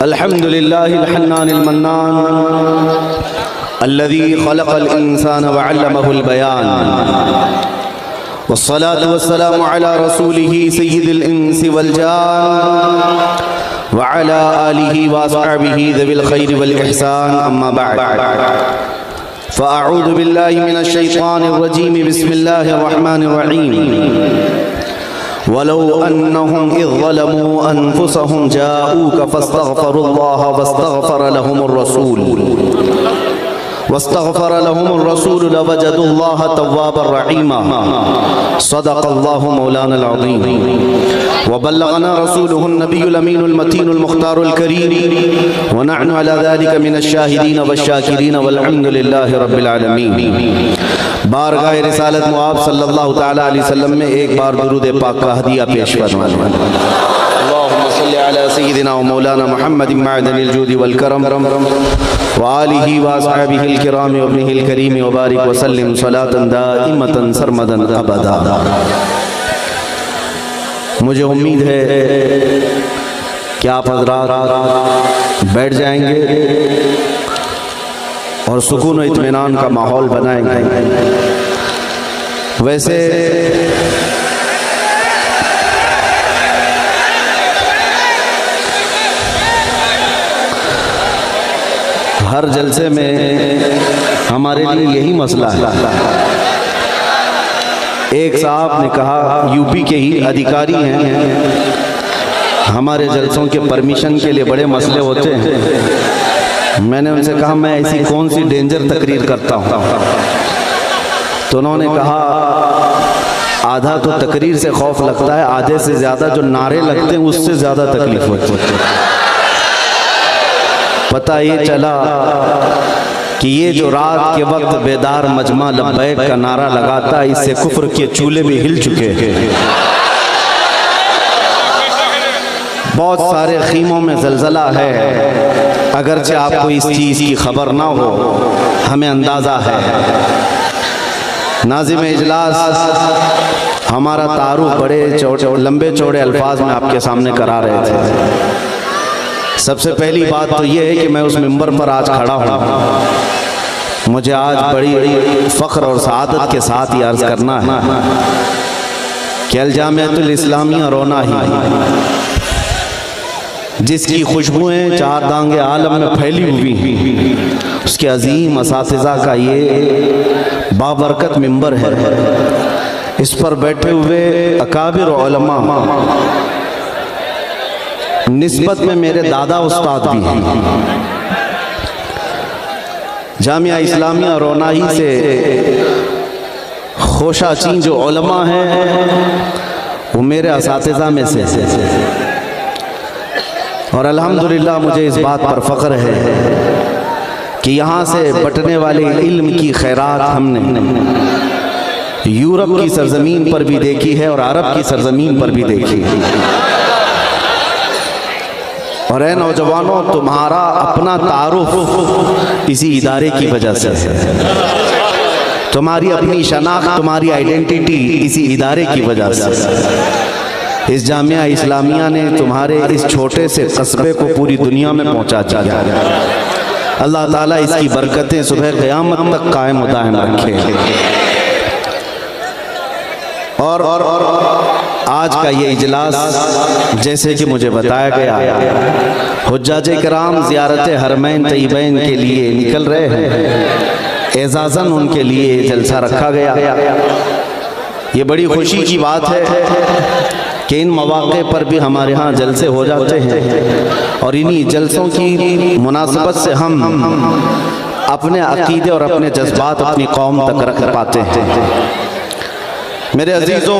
अल्हम्दुलिल्लाहिल हन्नानिल mannan अल्लज़ी खलक़ल इंसान व अल्लमहुल बयान वस्सलातु वस्सलामु अला रसूलिही सय्यिदिल इंसी वल जान व अला आलिही व अस्हाबिही ज़िल खैरि वल इहसान अम्मा बअद फ़अऊज़ु बिल्लाहि मिनश शैतानिर रजीम बिस्मिल्लाहिर रहमानिर रहीम वलो अन्नहुम इज़ ज़लमू अनफुसहुम जाऊक फस्तग़फ़रुल्लाह वस्तग़फ़र लहुमुर रसूल लवजदुल्लाह तव्वाबर रहीमा सदक़ल्लाहु मौलाना अज़ीम व बल्लगना रसूलुहुन नबियुल अमीनुल मतीनुल मुख्तारुल करीम व नहनु अला ज़ालिका मिनश शाहिदीन वश्शाकिरीन वल्हम्दुलिल्लाहि रब्बिल आलमीन। बारगाह रिसालत मुआब सल्लल्लाहु तआला अलैहि वसल्लम में एक बार दुरूद पाक का हदिया पेश फरमाएं। अल्लाहुम्मा सल्लि अला सय्यिदिना व मौलाना मुहम्मदिन मअदनिल जूदि वल करम व आलिहि व अस्हाबिहिल किराम व इब्निहिल करीम व बारिक व सल्लिम सलातन दाइमतन सरमदन अबदा। मुझे उम्मीद है कि आप हज़रात बैठ जाएंगे और सुकून व इत्मीनान का माहौल बनाएंगे। वैसे हर जलसे में हमारे लिए यही मसला है। एक साहब ने कहा, यूपी के ही अधिकारी हैं, हमारे जलसों के परमिशन के लिए बड़े मसले होते हैं। मैंने उनसे कहा मैं ऐसी कौन सी डेंजर तकरीर करता हूँ? तो उन्होंने कहा आधा तो तकरीर से खौफ लगता है, आधे से ज़्यादा जो नारे लगते हैं उससे ज़्यादा तकलीफ होती है। पता ये चला कि ये जो रात के वक्त बेदार मजमा लब्बैक का नारा लगाता है, इससे कुफ्र के चूल्हे भी हिल चुके हैं। बहुत सारे खीमों में ज़लज़ला है, अगरचे आपको इस चीज़ की खबर ना हो, हमें अंदाज़ा है। नाज़िम इजलास हमारा तारुफ बड़े लंबे चौड़े अल्फाज में आपके सामने करा रहे थे। सबसे पहली बात तो ये है कि मैं उस मिंबर पर आज खड़ा हूँ, मुझे आज बड़ी फ़ख्र और सआदत के साथ ही अर्ज़ करना है कि अल जामिअतुल इस्लामिया रोना ही, जिसकी खुशबुएँ चार दांगे आलम में फैली हुई हैं, उसके अजीम असातिज़ा का ये बाबरकत मिंबर है। इस पर बैठे हुए अकाबिर उलमा निस्बत में मेरे दादा उस्ताद भी हैं। जामिया इस्लामिया रोनाही से खोशाचीन जो उलमा हैं वो मेरे असातिज़ा में से। और अल्हम्दुलिल्लाह मुझे इस बात पर फ़ख्र है कि यहाँ से बटने वाले इल्म की खैरात हमने यूरोप की सरजमीन पर भी देखी है और अरब की सरजमीन पर भी देखी है। और ऐ नौजवानों, तुम्हारा अपना तारुफ इसी इदारे की वजह से है, तुम्हारी अपनी शनाख्त, तुम्हारी आइडेंटिटी इसी इदारे की वजह से। इस जामिया इस्लामिया ने तुम्हारे इस छोटे से कस्बे को पूरी दुनिया में पहुंचा दिया। अल्लाह ताला इसकी बरकतें सुबह क़यामत तक कायम व दायम रखे। और आज का ये इजलास जैसे कि मुझे बताया गया, हुज्जाज किराम ज़ियारत हरमैन तय्यबैन के लिए निकल रहे हैं, एजाज़न उनके लिए जलसा रखा गया। ये बड़ी खुशी की बात है कि इन मौक़े पर भी हमारे यहाँ जलसे हो जाते हैं और इन्हीं जलसों की मुनासबत से हम अपने अक़ीदे और अपने जज्बात अपनी कौम तक रख पाते हैं। मेरे अजीज़ों,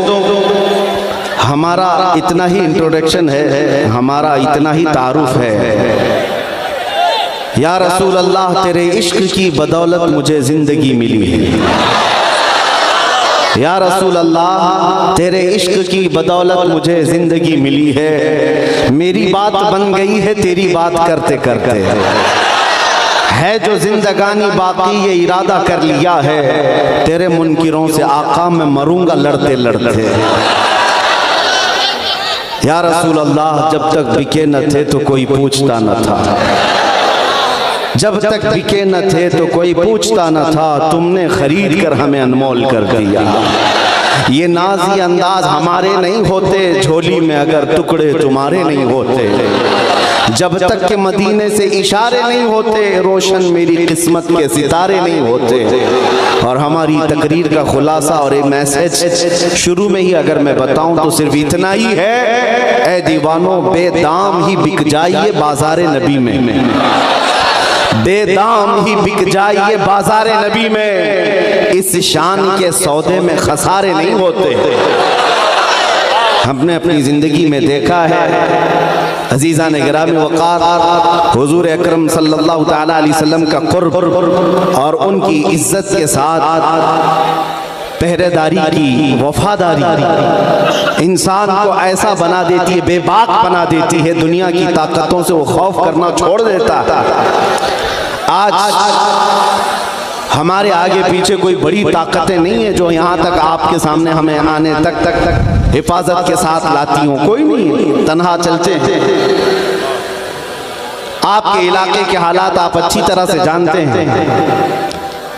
हमारा इतना ही इंट्रोडक्शन है, हमारा इतना ही तारुफ है। या रसूल अल्लाह तेरे इश्क की बदौलत मुझे ज़िंदगी मिली है। या रसूल अल्लाह तेरे इश्क की बदौलत मुझे ज़िंदगी मिली है। मेरी बात बन गई है तेरी बात करते करते, है जो जिंदगानी बाकी ये इरादा कर लिया है, तेरे मुनकिरों से आका मैं मरूंगा लड़ते लड़ते। या रसूल अल्लाह, जब तक बिके न थे तो कोई पूछता न था, जब तक बिके न थे तो कोई पूछता न था, तुमने खरीद कर हमें अनमोल कर दिया। ये नाज़ी अंदाज हमारे नहीं होते, झोली में अगर टुकड़े तुम्हारे नहीं होते। जब तक के मदीने से इशारे नहीं होते, रोशन मेरी किस्मत के सितारे नहीं होते। और हमारी तकरीर का खुलासा और एक मैसेज शुरू में ही अगर मैं बताऊं तो सिर्फ इतना ही है, ऐ दीवानों बेदाम ही बिक जाइए बाजारे नबी में, बेदाम ही बिक जाइए बाजारे नबी में, इस शान के सौदे में खसारे नहीं होते। हमने अपनी जिंदगी में देखा है अजीज़ान गिरामी वक़ार, हुज़ूर अकरम सल्लल्लाहु तआला अलैहि वसल्लम का क़ुर्ब और उनकी इज्जत के साथ पहरेदारी की वफादारी इंसान को ऐसा बना देती है, बेबाक बना देती है, दुनिया की ताकतों से वो खौफ करना छोड़ देता है। आज हमारे आगे पीछे कोई बड़ी ताकतें नहीं है जो यहाँ तक आपके सामने हमें आने तक हिफाजत के साथ लाती हूँ, कोई नहीं, तन्हा चलते हैं। आपके इलाके के हालात आप अच्छी तरह से जानते हैं।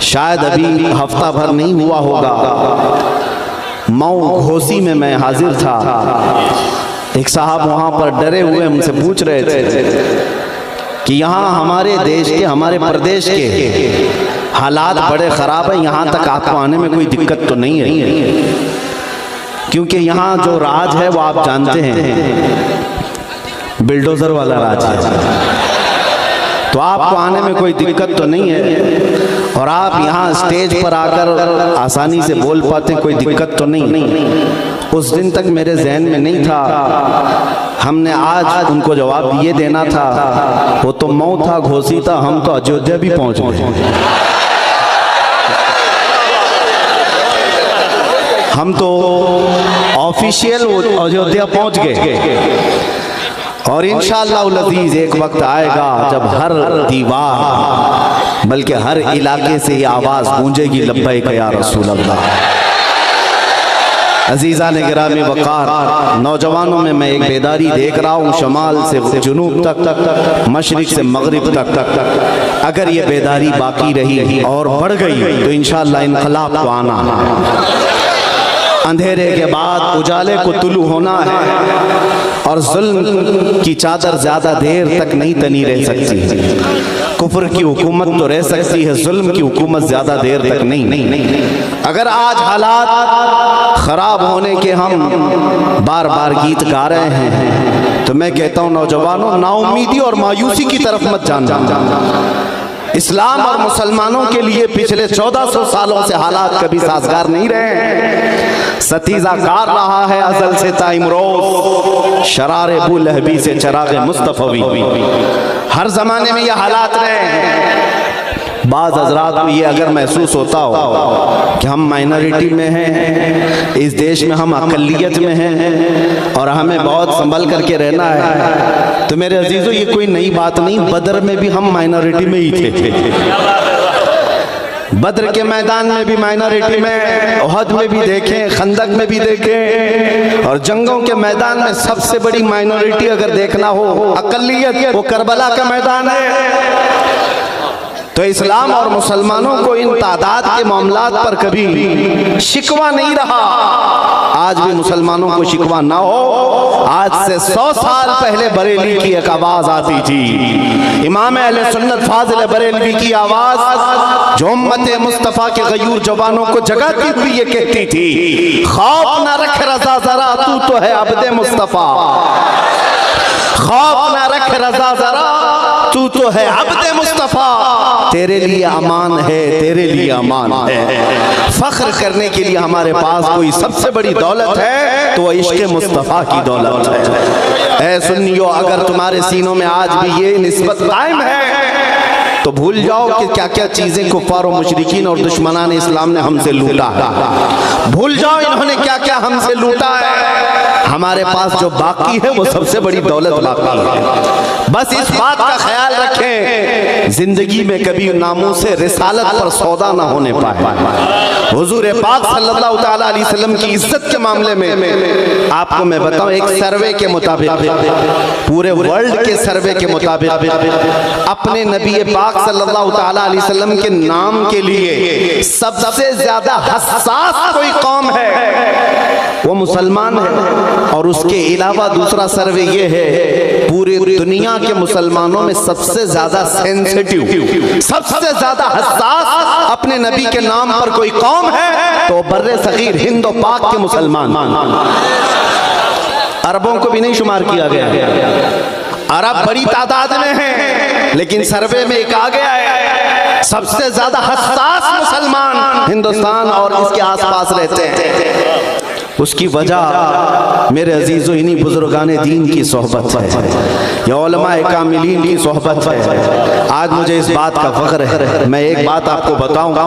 शायद अभी हफ्ता भर नहीं हुआ होगा, मऊ घोसी में मैं हाजिर था। एक साहब वहाँ पर डरे हुए हमसे पूछ रहे थे कि यहाँ हमारे देश के, हमारे प्रदेश के हालात बड़े ख़राब हैं, यहाँ तक आपको आने में कोई दिक्कत तो नहीं है? क्योंकि यहाँ जो राज है वो आप जानते हैं, बिल्डोज़र वाला राज है, तो आपको आने में कोई दिक्कत तो नहीं है। और आप यहाँ स्टेज पर आकर आसानी से बोल पाते, कोई दिक्कत तो नहीं। उस दिन तक मेरे जहन में नहीं था, हमने आज उनको जवाब ये देना था। वो तो मऊ था, घोसी था, हम तो अयोध्या भी पहुँच गए। हम तो ऑफिशियल अयोध्या पहुंच गए। और इंशाअल्लाह अज़ीज़ एक वक्त आएगा जब हर दीवार बल्कि हर इलाके से ये आवाज़ गूंजेगी, लब्बैक या रसूल अल्लाह। अज़ीज़ान गिरामी वक़ार, नौजवानों में मैं एक बेदारी देख रहा हूँ, शमाल से जुनूब तक, मशरिक़ से मगरिब तक। अगर ये बेदारी बाकी रही और बढ़ गई तो इंशाअल्लाह इनक़लाब को आना है। अंधेरे के बाद उजाले को तुलू होना है, और जुल्म की चादर ज्यादा देर तक नहीं तनी रह सकती। कुफ्र की हुकूमत तो रह सकती है, जुल्म की हुकूमत ज्यादा देर तक नहीं। अगर आज हालात खराब होने के हम बार बार गीत गा रहे हैं, तो मैं कहता हूँ नौजवानों, नाउमीदी और मायूसी की तरफ मत जाना। इस्लाम और मुसलमानों के लिए पिछले 1400 सालों से हालात कभी साजगार नहीं रहे। सतीजा गार रहा है अजल से ताइमरोज, शरारे अबू लहबी से चरागे मुस्तफवी। हर जमाने में ये हालात रहे। बाज़ हज़रात को ये अगर महसूस होता हो कि हम माइनॉरिटी में हैं, इस देश में हम अक़लियत में हैं और हमें बहुत संभल करके रहना है, तो मेरे अजीज़ों ये कोई नई बात नहीं। बदर में भी हम माइनॉरिटी में ही थे, बदर के मैदान में भी माइनॉरिटी में, उहद में भी देखें, खंदक में भी देखें, और जंगों के मैदान में सबसे बड़ी माइनॉरिटी अगर देखना हो, अक़लियत, वो करबला का मैदान है। तो इस्लाम और मुसलमानों को इन तादाद के मामलात पर कभी शिकवा नहीं रहा। आज भी मुसलमानों को शिकवा ना हो। आज से 100 साल पहले बरेली की एक आवाज आती थी, इमाम अहले सुन्नत फाजिल बरेलवी की आवाज, जो उम्मत मुस्तफ़ा के गयूर जवानों को जगाती हुई ये कहती थी, खौफ ना रख रज़ा ज़रा, तू तो है अब्दे मुस्तफ़ा। खौफ ना रख रज़ा ज़रा, तू तो है अब्दे मुस्तफ़ा। तेरे लिए अमान है, तेरे लिए अमान है। फख्र करने के लिए हमारे पास कोई सबसे बड़ी दौलत है तो वह इश्क़ मुस्तफ़ा की दौलत है। ऐ सुन्नियो, अगर तुम्हारे सीनों में आज भी ये निस्बत कायम है तो भूल जाओ कि क्या क्या चीजें कुफ़ार और मुशरिकीन और दुश्मनान इस्लाम ने हमसे लूटा है। भूल जाओ इन्होंने क्या क्या हमसे लूटा है, हमारे पास जो बाकी है वो सबसे बड़ी दौलत बाकी है। बस इस बात का ख्याल रखें, जिंदगी में कभी नामूसे रिसालत पर सौदा ना होने पाए। हुजूर पाक सल्लल्लाहु तआला अलैहि वसल्लम की इज्जत के मामले में आपको मैं बताऊं, एक सर्वे के मुताबिक, पूरे वर्ल्ड के सर्वे के मुताबिक, अपने नबी पाक सल्लल्लाहु तआला अलैहि वसल्लम के नाम के लिए सबसे ज्यादा हसास कोई कौम है वो मुसलमान है। और उसके अलावा दूसरा सर्वे ये है, पूरी दुनिया के मुसलमानों में सबसे ज्यादा सेंसिटिव, सबसे ज्यादा हसास अपने नबी के नाम पर कोई कौम है तो बर्रे सगीर हिंद और पाक के मुसलमान। अरबों को भी नहीं शुमार किया गया, अरब बड़ी तादाद में है, लेकिन सर्वे में एक आ गया है सबसे ज्यादा हसास मुसलमान हिंदुस्तान और इसके आसपास रहते हैं। उसकी वजह मेरे अजीजों इन्हीं बुजुर्गाने दीन की सोहबत है, या उलमाए कामिलीन की सोहबत है। आज मुझे इस बात का फख्र है। मैं एक बात आपको बताऊंगा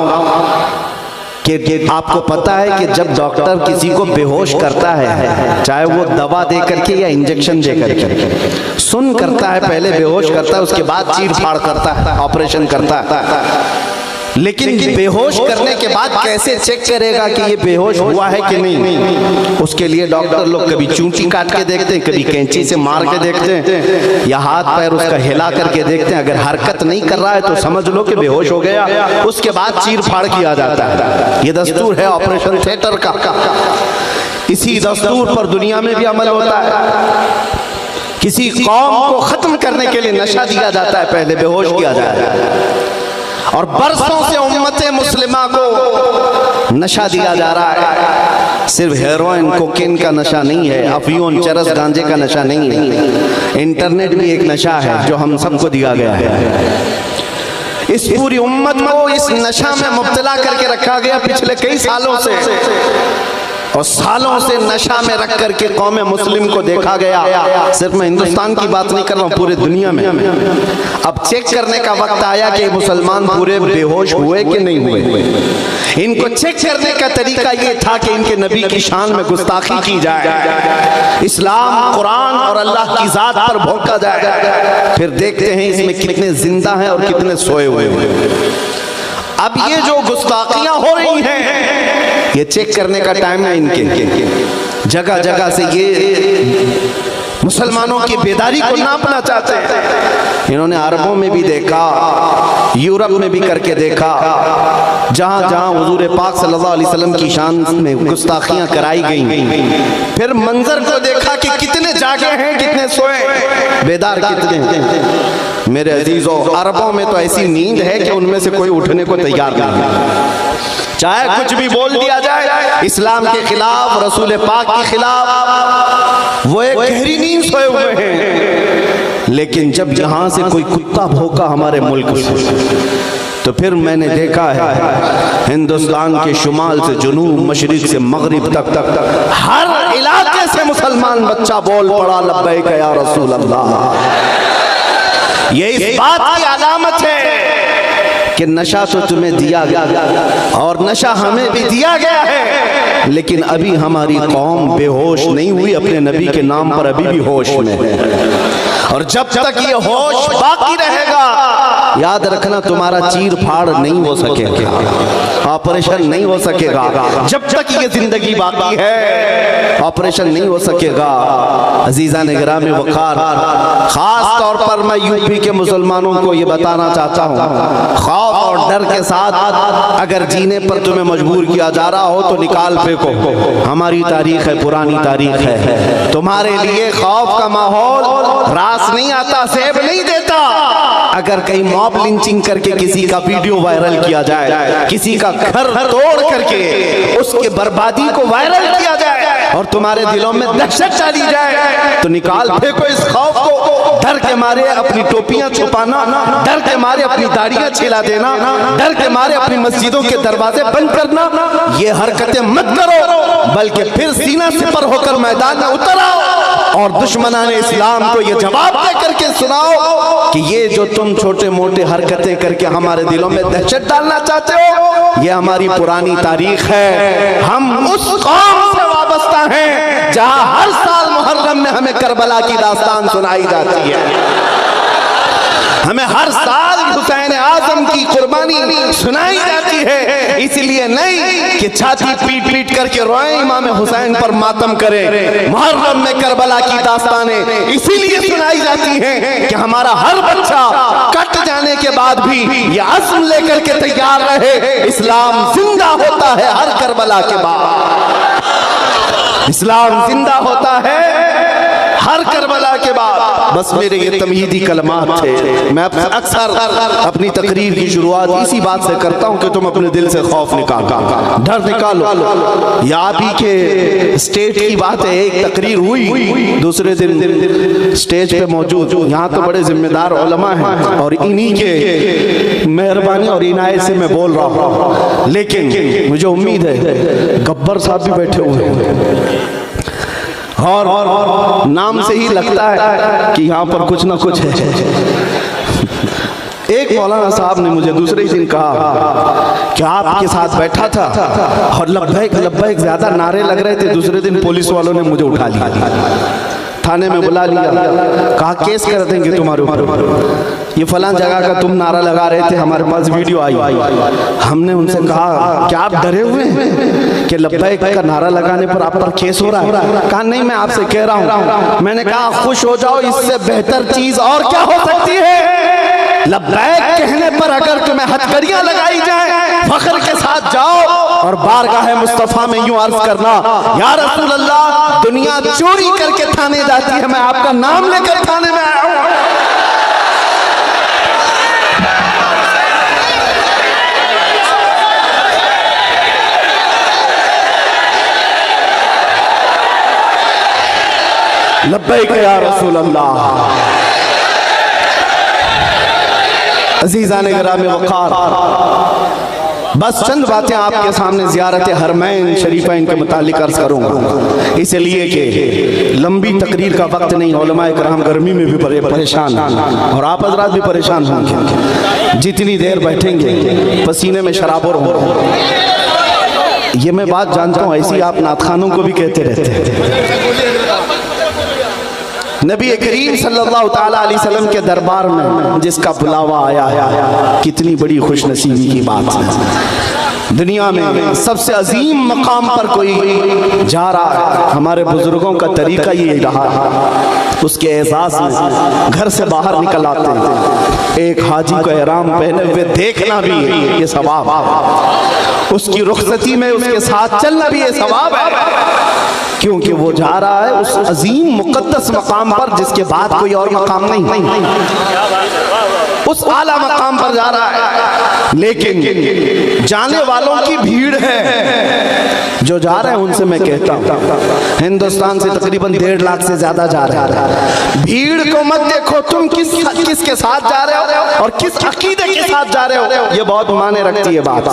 कि आपको पता है कि जब डॉक्टर किसी को बेहोश करता है, चाहे वो दवा दे करके या इंजेक्शन दे करके, सुन करता है, पहले बेहोश करता है, उसके बाद चीर फाड़ करता है, ऑपरेशन करता है। लेकिन बेहोश करने के बाद कैसे चेक करेगा कि ये बेहोश हुआ है कि नहीं? उसके लिए डॉक्टर लोग कभी चूंटी काट के देखते हैं, कभी कैंची से मार के देखते हैं, या हाथ पैर उसका हिला करके देखते हैं। अगर हरकत नहीं कर रहा है तो समझ लो कि बेहोश हो गया। उसके बाद चीर फाड़ किया जाता है। ये दस्तूर है ऑपरेशन थिएटर का। इसी दस्तूर पर दुनिया में भी अमल होता है। किसी कौम को खत्म करने के लिए नशा दिया जाता है, पहले बेहोश किया जाता है, और बरसों से उम्मत मुस्लिमा को नशा दिया जा रहा है। सिर्फ हेरोइन कोकेन का नशा नहीं है, अफीम चरस गांजे का नशा नहीं है, इंटरनेट भी एक नशा है जो हम सबको दिया गया है। इस पूरी उम्मत को इस नशा में मुब्तला करके रखा गया पिछले कई सालों से, और सालों से नशा में रख करके कौम मुस्लिम को देखा गया। सिर्फ मैं हिंदुस्तान की बात नहीं कर रहा हूँ, पूरे दुनिया में। अब चेक करने का वक्त आया कि मुसलमान पूरे बेहोश हुए कि नहीं हुए। इनको चेक करने का तरीका ये था कि इनके नबी की शान में गुस्ताखी की जाए, इस्लाम, कुरान और अल्लाह की जात पर भोंका जाए, फिर देखते हैं इसमें कितने जिंदा हैं और कितने सोए हुए हैं। अब ये जो गुस्ताखियां हो रही हैं, ये चेक करने का टाइम है इनके। जगह जगह से ये मुसलमानों की बेदारी को नापना चाहते हैं। इन्होंने अरबों में भी देखा, यूरोप में भी करके देखा, जहां जहां हुजूर पाक सल्लल्लाहु अलैहि वसल्लम की शान में गुस्ताखियां कराई गई। फिर मंजर को देखा कि कितने जागे हैं, कितने सोए, बेदार कितने हैं। मेरे अजीजों, अरबों में तो ऐसी नींद है कि उनमें से कोई उठने को तैयार नहीं। चाहे कुछ भी बोल दिया जाए इस्लाम के खिलाफ, रसूल पाक के खिलाफ, वो एक गहरी नींद सोए हुए हैं। लेकिन जब यहां से कोई कुत्ता भौंका हमारे मुल्क से, तो फिर मैंने देखा है हिंदुस्तान के शुमाल से जुनूब, मशरिक से मगरिब तक हर इलाके से मुसलमान बच्चा बोल पड़ा, लब्बैक या रसूल अल्लाह। ये इस बात की अलामत है कि नशा तो तुम्हें दिया गया और नशा हमें भी दिया गया है, लेकिन अभी हमारी कौम बेहोश नहीं हुई, अपने नबी के नाम पर अभी भी होश में है। और जब तक ये होश बाकी रहेगा, याद रखना तुम्हारा चीर फाड़ नहीं हो सकेगा, ऑपरेशन नहीं हो सकेगा। जब तक ये जिंदगी बाकी है, ऑपरेशन नहीं हो सकेगा। अजीजा ने गिरामी वक़ार, खास तौर पर मैं यूपी के मुसलमानों को ये बताना चाहता हूँ, खौफ और डर के साथ अगर जीने पर तुम्हें मजबूर किया जा रहा हो तो निकाल फेंको। हमारी तारीख है, पुरानी तारीख है। तुम्हारे लिए खौफ का माहौल रास नहीं आता, सेब नहीं देता। अगर कहीं मॉब लिंचिंग करके किसी का वीडियो वायरल किया जाए, किसी का घर तोड़ करके उसके बर्बादी को वायरल किया जाए, और तुम्हारे दिलों में दहशत डाली जाए तो निकाल फेंको इस खौफ को। डर के मारे अपनी टोपियां छुपाना, डर के मारे अपनी दाढ़ियां छिला देना, डर के मारे अपनी मस्जिदों के दरवाजे बंद करना, ये हरकतें मत करो, बल्कि फिर सीना सिपर होकर मैदान में उतर आओ और दुश्मनाने इस्लाम को ये जवाब दे करके सुनाओ कि ये जो तुम छोटे मोटे हरकतें करके हमारे दिलों में दहशत डालना चाहते हो, ये हमारी पुरानी तारीख है। हम उस कौम से वाबस्ता हैं जहां हर साल मुहर्रम में हमें करबला की दास्तान सुनाई जाती है, हमें हर साल हुसैन आजम की कुर्बानी सुनाई जाती है। इसलिए नहीं कि छाती पीट पीट करके रोए इमाम हुसैन पर मातम करें, मुहर्रम में करबला की दास्तानें इसीलिए सुनाई जाती हैं कि हमारा हर बच्चा कट जाने के बाद भी ये अज़्म लेकर के तैयार रहे, इस्लाम जिंदा होता है हर करबला के बाद, इस्लाम जिंदा होता है हर करबला के बाद। बस मेरे ये तमहीदी कलमात थे। मैं अक्सर अपनी तकरीर की शुरुआत इसी बात से करता हूँ कि तुम अपने दिल से खौफ निकालो, डर निकालो। या आप ही के स्टेज की बात है, एक तकरीर हुई, दूसरे दिन स्टेज पे मौजूद, यहाँ तो बड़े जिम्मेदार उलमा हैं और इन्हीं के मेहरबानी और इनायत से मैं बोल रहा हूँ, लेकिन मुझे उम्मीद है गब्बर साहब भी बैठे हुए हैं और नाम से ही लगता है कि यहाँ पर कुछ ना कुछ है। एक मौलाना साहब ने मुझे दूसरे दिन कहा कि आपके साथ बैठा था और लब्बैक लब्बैक ज्यादा नारे लग रहे थे। दूसरे दिन पुलिस वालों ने मुझे उठा लिया, थाने में बुला लिया, कहा केस कर देंगे तुम्हारे ऊपर, ये फलां जगह का तुम नारा लगा रहे थे, हमारे पास वीडियो आई। हमने उनसे कहा क्या आप डरे हुए हैं कि लब्बैक का नारा लगाने पर आप पर केस हो रहा है? कहा नहीं, मैं आपसे कह रहा हूँ। मैंने कहा खुश हो जाओ, इससे बेहतर चीज और क्या हो सकती है? लब्बैक कहने पर अगर तुम्हें हथकड़ियां लगाई जाए, फख्र के साथ जाओ और बारगाह मुस्तफा में यूं अर्ज करना, या रसूल अल्लाह, दुनिया चोरी करके थाने जाती है, मैं आपका नाम लेकर थाने में आया हूं। लब्बैक या रसूल अल्लाह। अज़ीज़ाने गिरामी वक़ार, बस चंद बातें आपके सामने ज़ियारत हरमैन शरीफैन के मुतालिक अर्ज़ करूँगा, इसलिए कि लंबी तकरीर का वक्त नहीं। उलमाए किराम गर्मी में भी परेशान और आप हज़रात भी परेशान होंगे, जितनी देर बैठेंगे पसीने में शराबोर हो। ये मैं बात जानता हूँ, ऐसी आप नातखानों को भी कहते रहते हैं। नबी करीम सल्लल्लाहु ताला अलैहि वसल्लम के दरबार में जिसका बुलावा आया है, कितनी बड़ी खुशनसीबी की बात है। दुनिया में सबसे अजीम मकाम पर कोई जा रहा है, हमारे बुजुर्गों का तरीका ये रहा है, उसके एहसास में घर से बाहर निकल आते हैं, एक हाजी को एहराम पहने हुए देखना भी ये सवाब, उसकी रुखसती में उसके साथ चलना भी ये सवाब है, क्योंकि वो जा रहा है उस अजीम मुकद्दस मकाम पर जिसके बाद कोई और मकाम नहीं, उस आला मकाम पर जा रहा है। लेकिन जाने वालों की भीड़ है, जो जा रहे हैं उनसे मैं कहता हूँ, हिंदुस्तान से तकरीबन 1.5 लाख से ज्यादा जा रहे हैं। भीड़ को मत देखो, तुम किसके साथ जा रहे हो और किस अकीदे के साथ जा रहे हो, ये बहुत मायने रखती है बात।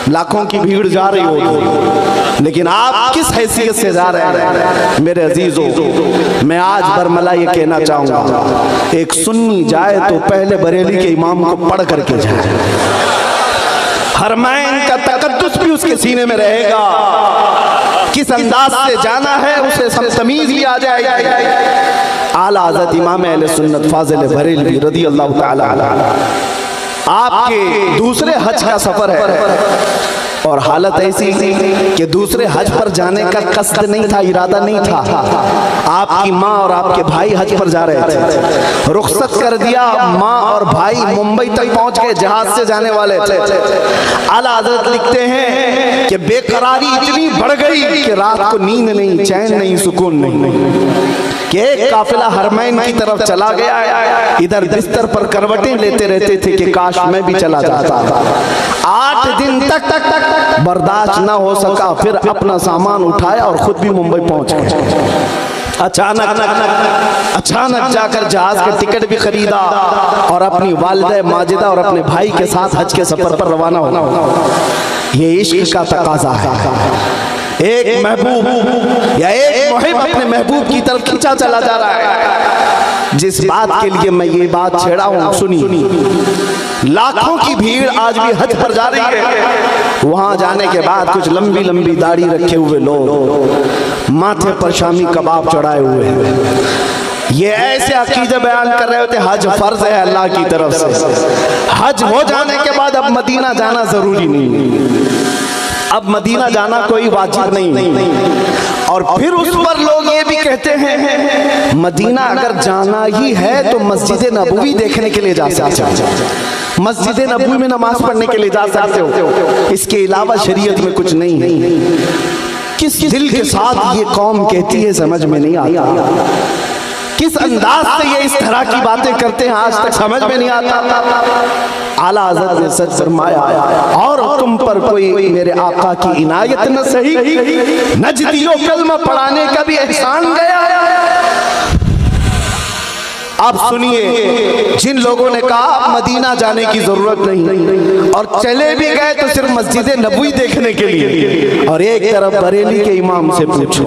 लाखों की भीड़ जा रही होगी, लेकिन आप किस हैसियत से जा रहे हैं? मेरे अजीजों, मैं आज बरमला ये कहना चाहूंगा, एक सुन्नी जाए तो पहले बरेली के इमाम को पढ़ करके जाए, हरमैन का तकद्दुस भी उसके सीने में रहेगा। किस अंदाज से जाना है उसे सब तमीज भी आ जाएगी। आला हज़रत इमाम अहले सुन्नत फाज़िल बरेलवी रज़ी अल्लाह ताला अन्हु, आपके दूसरे हज का सफर है और हालत ऐसी कि दूसरे हज पर जाने का कस्द नहीं था, इरादा नहीं था। आपकी माँ और आपके भाई हज पर जा रहे थे, रुखसत कर दिया, माँ और भाई मुंबई तक पहुंच गए, जहाज से जाने वाले थे। आला हज़रत लिखते हैं कि बेकरारी इतनी बढ़ गई कि रात को नींद नहीं, चैन नहीं, सुकून नहीं, कि एक काफिला हरमैन की तरफ चला गया, इधर बिस्तर पर करवटें लेते रहते थे कि काश मैं भी चला जाता। 8 दिन तक बर्दाश्त ना हो सका, फिर अपना सामान उठाया और खुद भी मुंबई पहुंच गए। अचानक जाकर जहाज का टिकट भी खरीदा और अपनी वालिदा माजिदा और अपने भाई के साथ हज के सफर पर रवाना होना। ये इश्क का तकाजा है। एक महबूब या एक मुहिब अपने महबूब की तरफ खींचा चला जा रहा है। जिस बात के लिए मैं ये बात छेड़ा हूं, सुनिए। लाखों की भीड़ आज भी हज पर जा रही है। वहां जाने के बाद कुछ लंबी लंबी दाढ़ी रखे हुए लोग माथे पर शामी कबाब चढ़ाए हुए हैं। ये ऐसे अकीदे बयान कर रहे होते हज फर्ज है अल्लाह की तरफ से। हज हो जाने के बाद अब मदीना जाना जरूरी नहीं, अब मदीना जाना कोई वाजिब नहीं। और फिर उस पर लोग ये भी कहते हैं मदीना अगर जाना ही है तो मस्जिद नबवी देखने के लिए जा सकते हो, मस्जिद नबवी में नमाज पढ़ने के लिए जा सकते हो, इसके अलावा शरीयत में कुछ नहीं है। किस दिल के साथ ये कौम कहती है समझ में नहीं आता, किस अंदाज से ये इस तरह की बातें करते हैं आज तक समझ में नहीं आता। आला हज़रत ने सच फरमाया, और तुम पर कोई मेरे आका की इनायत न सही, नजदियों कलमा पढ़ाने का भी एहसान गया। आप सुनिए, जिन लोगों ने कहा मदीना जाने की जरूरत नहीं और चले भी गए तो सिर्फ मस्जिद नबवी देखने के लिए, और एक तरफ बरेली के इमाम से पूछो,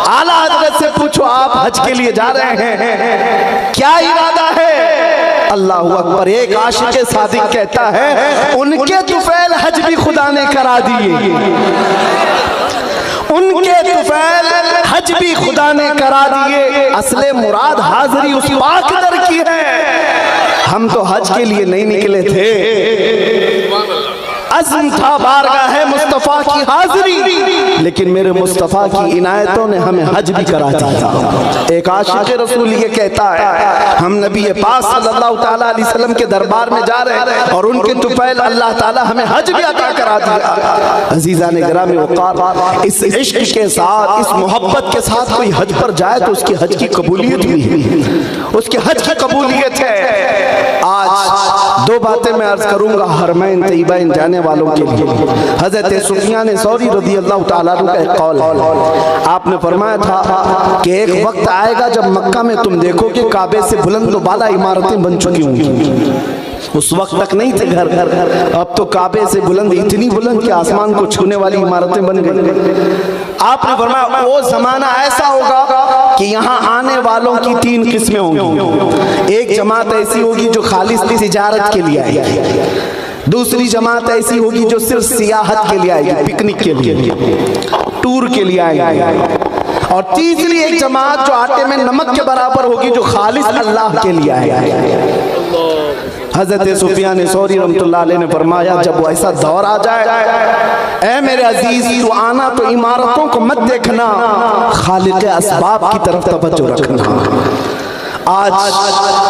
आला हज़रत से पूछो, आप हज के लिए जा रहे हैं, क्या इरादा है? अल्लाहु अकबर। एक आशिक सादिक कहता है उनके तुफैल हज भी खुदा ने करा दिए, उनके तुफैल हज भी खुदा ने करा दिए। असले मुराद हाजिरी उस पाक दर की है। हम तो हज के लिए नहीं निकले थे, अज़्म था बारगाह मुस्तफ़ा की हाजिरी, लेकिन मेरे मुस्तफ़ा की इनायतों ने हमें हज भी करा दिया। एक आशिक़ रसूल ये कहता है हम नबी पाक सल्लल्लाहु तआला अलैहि वसल्लम के दरबार में जा रहे हैं और उनके तुफैल अल्लाह ताला हमें हज भी अता करा दिया। अज़ीज़ान गिरामी वक़ार, इस इश्क के साथ, इस मोहब्बत के साथ कोई हज पर जाए तो उसकी हज की कबूलियत भी है, उसकी हज की कबूलियत है। आज दो बातें मैं अर्ज करूंगा हरमैन तैयबैन जाने वालों के लिए। हज़रत सुफियान सौरी रज़ी अल्लाह ताला अन्हु का एक कौल है, आपने फरमाया था कि एक वक्त आएगा जब मक्का में तुम देखोगे काबे से बुलंद बाला इमारतें बन चुकी होंगी। उस वक्त तक नहीं थे घर घर, अब तो काबे से बुलंद, इतनी बुलंद कि आसमान को छूने वाली इमारतें बन गई। आपने फरमाया वो जमाना ऐसा होगा कि यहाँ आने वालों की 3 किस्में होंगी। एक जमात ऐसी होगी जो खालिस तिजारत के लिए आएगी, दूसरी जमात ऐसी होगी जो सिर्फ सियाहत के लिए आएगी, पिकनिक के लिए, टूर के लिए आएगी, और तीसरी एक जमात जो आटे में नमक के बराबर होगी जो खालिस अल्लाह के लिए आएगी। हज़रत सुफियान सौरी रहमतुल्लाह अलैह ने फरमाया जब वो ऐसा दौर आ जाए, ऐ मेरे अजीज तू आना तो इमारतों को मत देखना, खालिक असबाब की तरफ तवज्जो रखना। आज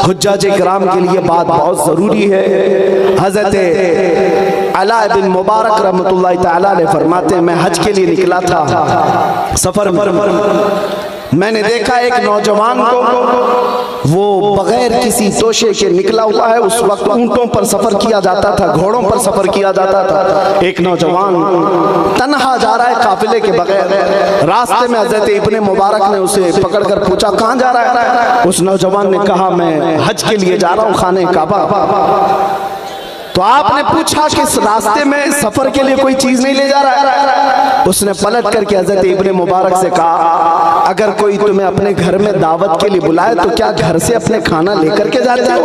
हुज्जाज किराम के लिए बात बहुत ज़रूरी है। हज़रत अला बिन मुबारक रहमतुल्लाह तआला अलैह फरमाते हैं मैं हज के लिए निकला था, सफ़र में मैंने देखा एक नौजवान को, वो बगैर किसी तोशे के निकला हुआ है। उस वक्त ऊंटों पर सफ़र किया जाता था, घोड़ों पर सफ़र किया जाता था। एक नौजवान तन्हा जा रहा है काफिले के बगैर। रास्ते में हज़रत इब्ने मुबारक ने उसे पकड़कर पूछा कहाँ जा रहा है? उस नौजवान ने कहा मैं हज के लिए जा रहा हूँ खाने काबा। तो आपने पूछा कि इस रास्ते में सफर के लिए कोई चीज नहीं ले जा रहा है? उसने पलट करके हज़रत इब्ने मुबारक से कहा अगर कोई तुम्हें अपने घर में दावत के लिए बुलाए तो क्या घर से अपने खाना लेकर के जाते हो?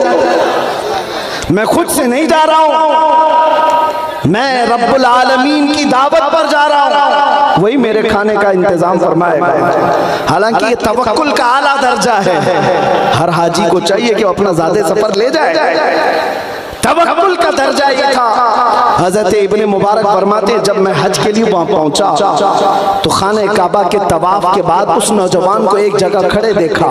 मैं खुद से नहीं जा रहा हूँ, मैं रब्बुल आलमीन की दावत पर जा रहा हूँ, वही मेरे खाने का इंतजाम फरमाएगा। हालांकि ये तवक्कुल का आला दर्जा है, हर हाजी को चाहिए कि वो अपना ज़्यादा सफर ले जाए। तवक्कुल का दर्जा ये था। हज़रत इब्ने मुबारक फरमाते जब मैं हज के लिए वहाँ पहुँचा तो खाने काबा के तवाफ के बाद उस नौजवान को एक जगह खड़े देखा।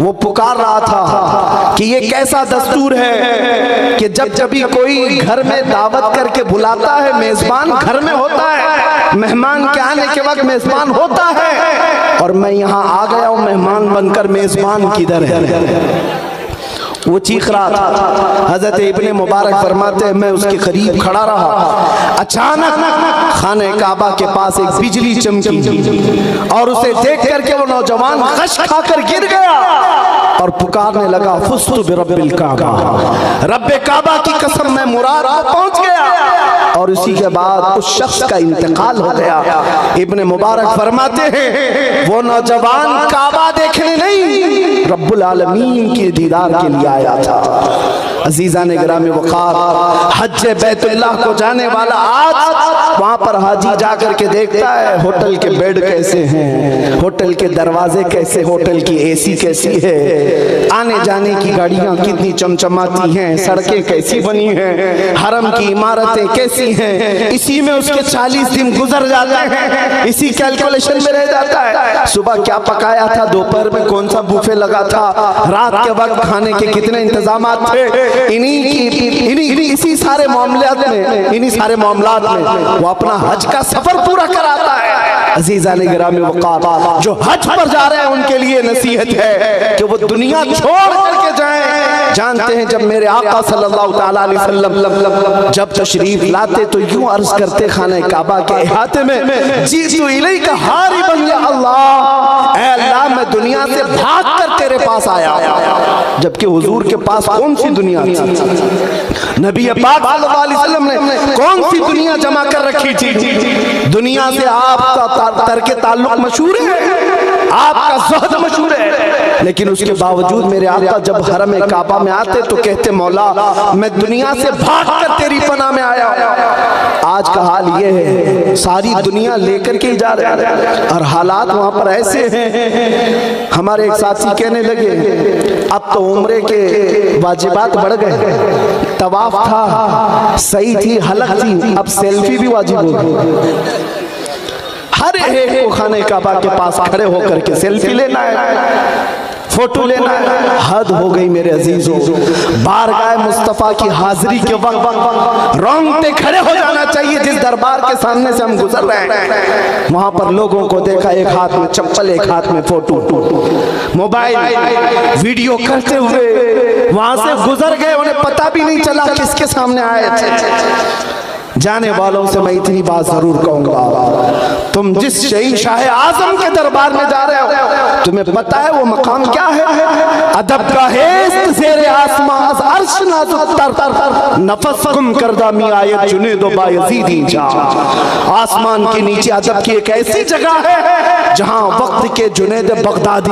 वो पुकार रहा था कि ये कैसा दस्तूर है कि जब भी कोई घर में दावत करके बुलाता है मेज़बान घर में होता है, मेहमान के आने के वक्त मेज़बान होता है, और मैं यहाँ आ गया हूँ मेहमान बनकर, मेज़बान किधर है? वो चीख रहा था। हजरत इब्ने मुबारक फरमाते हैं मैं उसके करीब खड़ा रहा। अचानक खाने काबा के पास एक बिजली चमकी और उसे देख करके वो नौजवान गश खाकर गिर गया और पुकारने लगा, फुस्तु बिरब्बिल काबा, रब्बे काबा की कसम मैं मुराद को पहुंच गया। और इसी के बाद उस शख्स का इंतकाल हो गया। इब्ने मुबारक फरमाते हैं वो नौजवान काबा देखने नहीं, रब्बुल आलमीन के दीदार के लिए आया था। अजीज़ान गिरामी वक़ार, हज बैतुल्लाह को जाने वाला आज वहाँ पर हाजी जाकर के देखता है होटल के बेड कैसे हैं, होटल के दरवाजे कैसे, होटल की एसी कैसी है, आने जाने की गाड़ियाँ कितनी चमचमाती हैं, सड़कें कैसी बनी हैं, हरम की इमारतें कैसी हैं। इसी में उसके 40 दिन गुजर जाते हैं, इसी कैलकुलेशन में रह जाता है। सुबह क्या पकाया था, दोपहर में कौन सा बुफे लगा था, रात के वक्त खाने के कितने इंतजाम थे। इसी सारे मामलात में, इन्हीं सारे मामलात में वो अपना हज का सफर पूरा कराता है। अजीज़ान गिरामी वक़ार, जो हज पर जा रहे हैं उनके लिए नसीहत है कि वो दुनिया छोड़ करके जाएं। जानते हैं जब मेरे आका सल्लल्लाहु तआला अलैहि वसल्लम जब तशरीफ लाते तो यूं अर्ज करते खाने काबा के इहाते में, जीतु इलैका हारिबन या अल्लाह, ऐ अल्लाह मैं दुनिया से भाग कर तेरे पास आया। जबकि हुजूर के पास कौन सी दुनिया थी? नबी पाक सल्लल्लाहु अलैहि वसल्लम ने कौन सी दुनिया जमा कर रखी थी? दुनिया से आपका तर्क ताल्लुक मशहूर है, आपका ज़हद मशहूर है, लेकिन उसके बावजूद मेरे आका जब हरम काबा में आते तो कहते मौला मैं दुनिया से भाग कर तेरी पनाह में आया। आज का हाल ये है, सारी दुनिया लेकर के जा रहे हैं और हालात वहाँ पर ऐसे हैं। हमारे एक साथी कहने लगे अब तो उम्रे के वाजिबात बढ़ गए, तवाफ था, सही थी, हलक थी, अब सेल्फी भी वाजिब हो गई। हर एक को खाने काबा के पास खड़े होकर के सेल्फी लेना है, फोटो लेना है। हद हो गई मेरे अजीजों। बारगाह मुस्तफ़ा की हाजिरी के वक्त रोंगटे खड़े हो जाना चाहिए। जिस दरबार के सामने से हम गुजर रहे हैं वहां पर लोगों को देखा, एक हाथ में चप्पल, एक हाथ में फोटो, मोबाइल वीडियो करते हुए वहां से गुजर गए, उन्हें पता भी नहीं चला किसके सामने आए थे। जाने वालों से मैं इतनी बात जरूर कहूंगा, तुम जिस शहंशाह आजम के दरबार में जा रहे हो तुम्हें पता है वो मकाम क्या है? अदब का है ज़ेरे आसमां अर्श नाज़ुक तर, नफस गुम करदा मी आयत जुनेद बायज़ीदी जा। आसमान के नीचे अदब की एक ऐसी जगह है जहां वक्त के जुनेद बगदादी,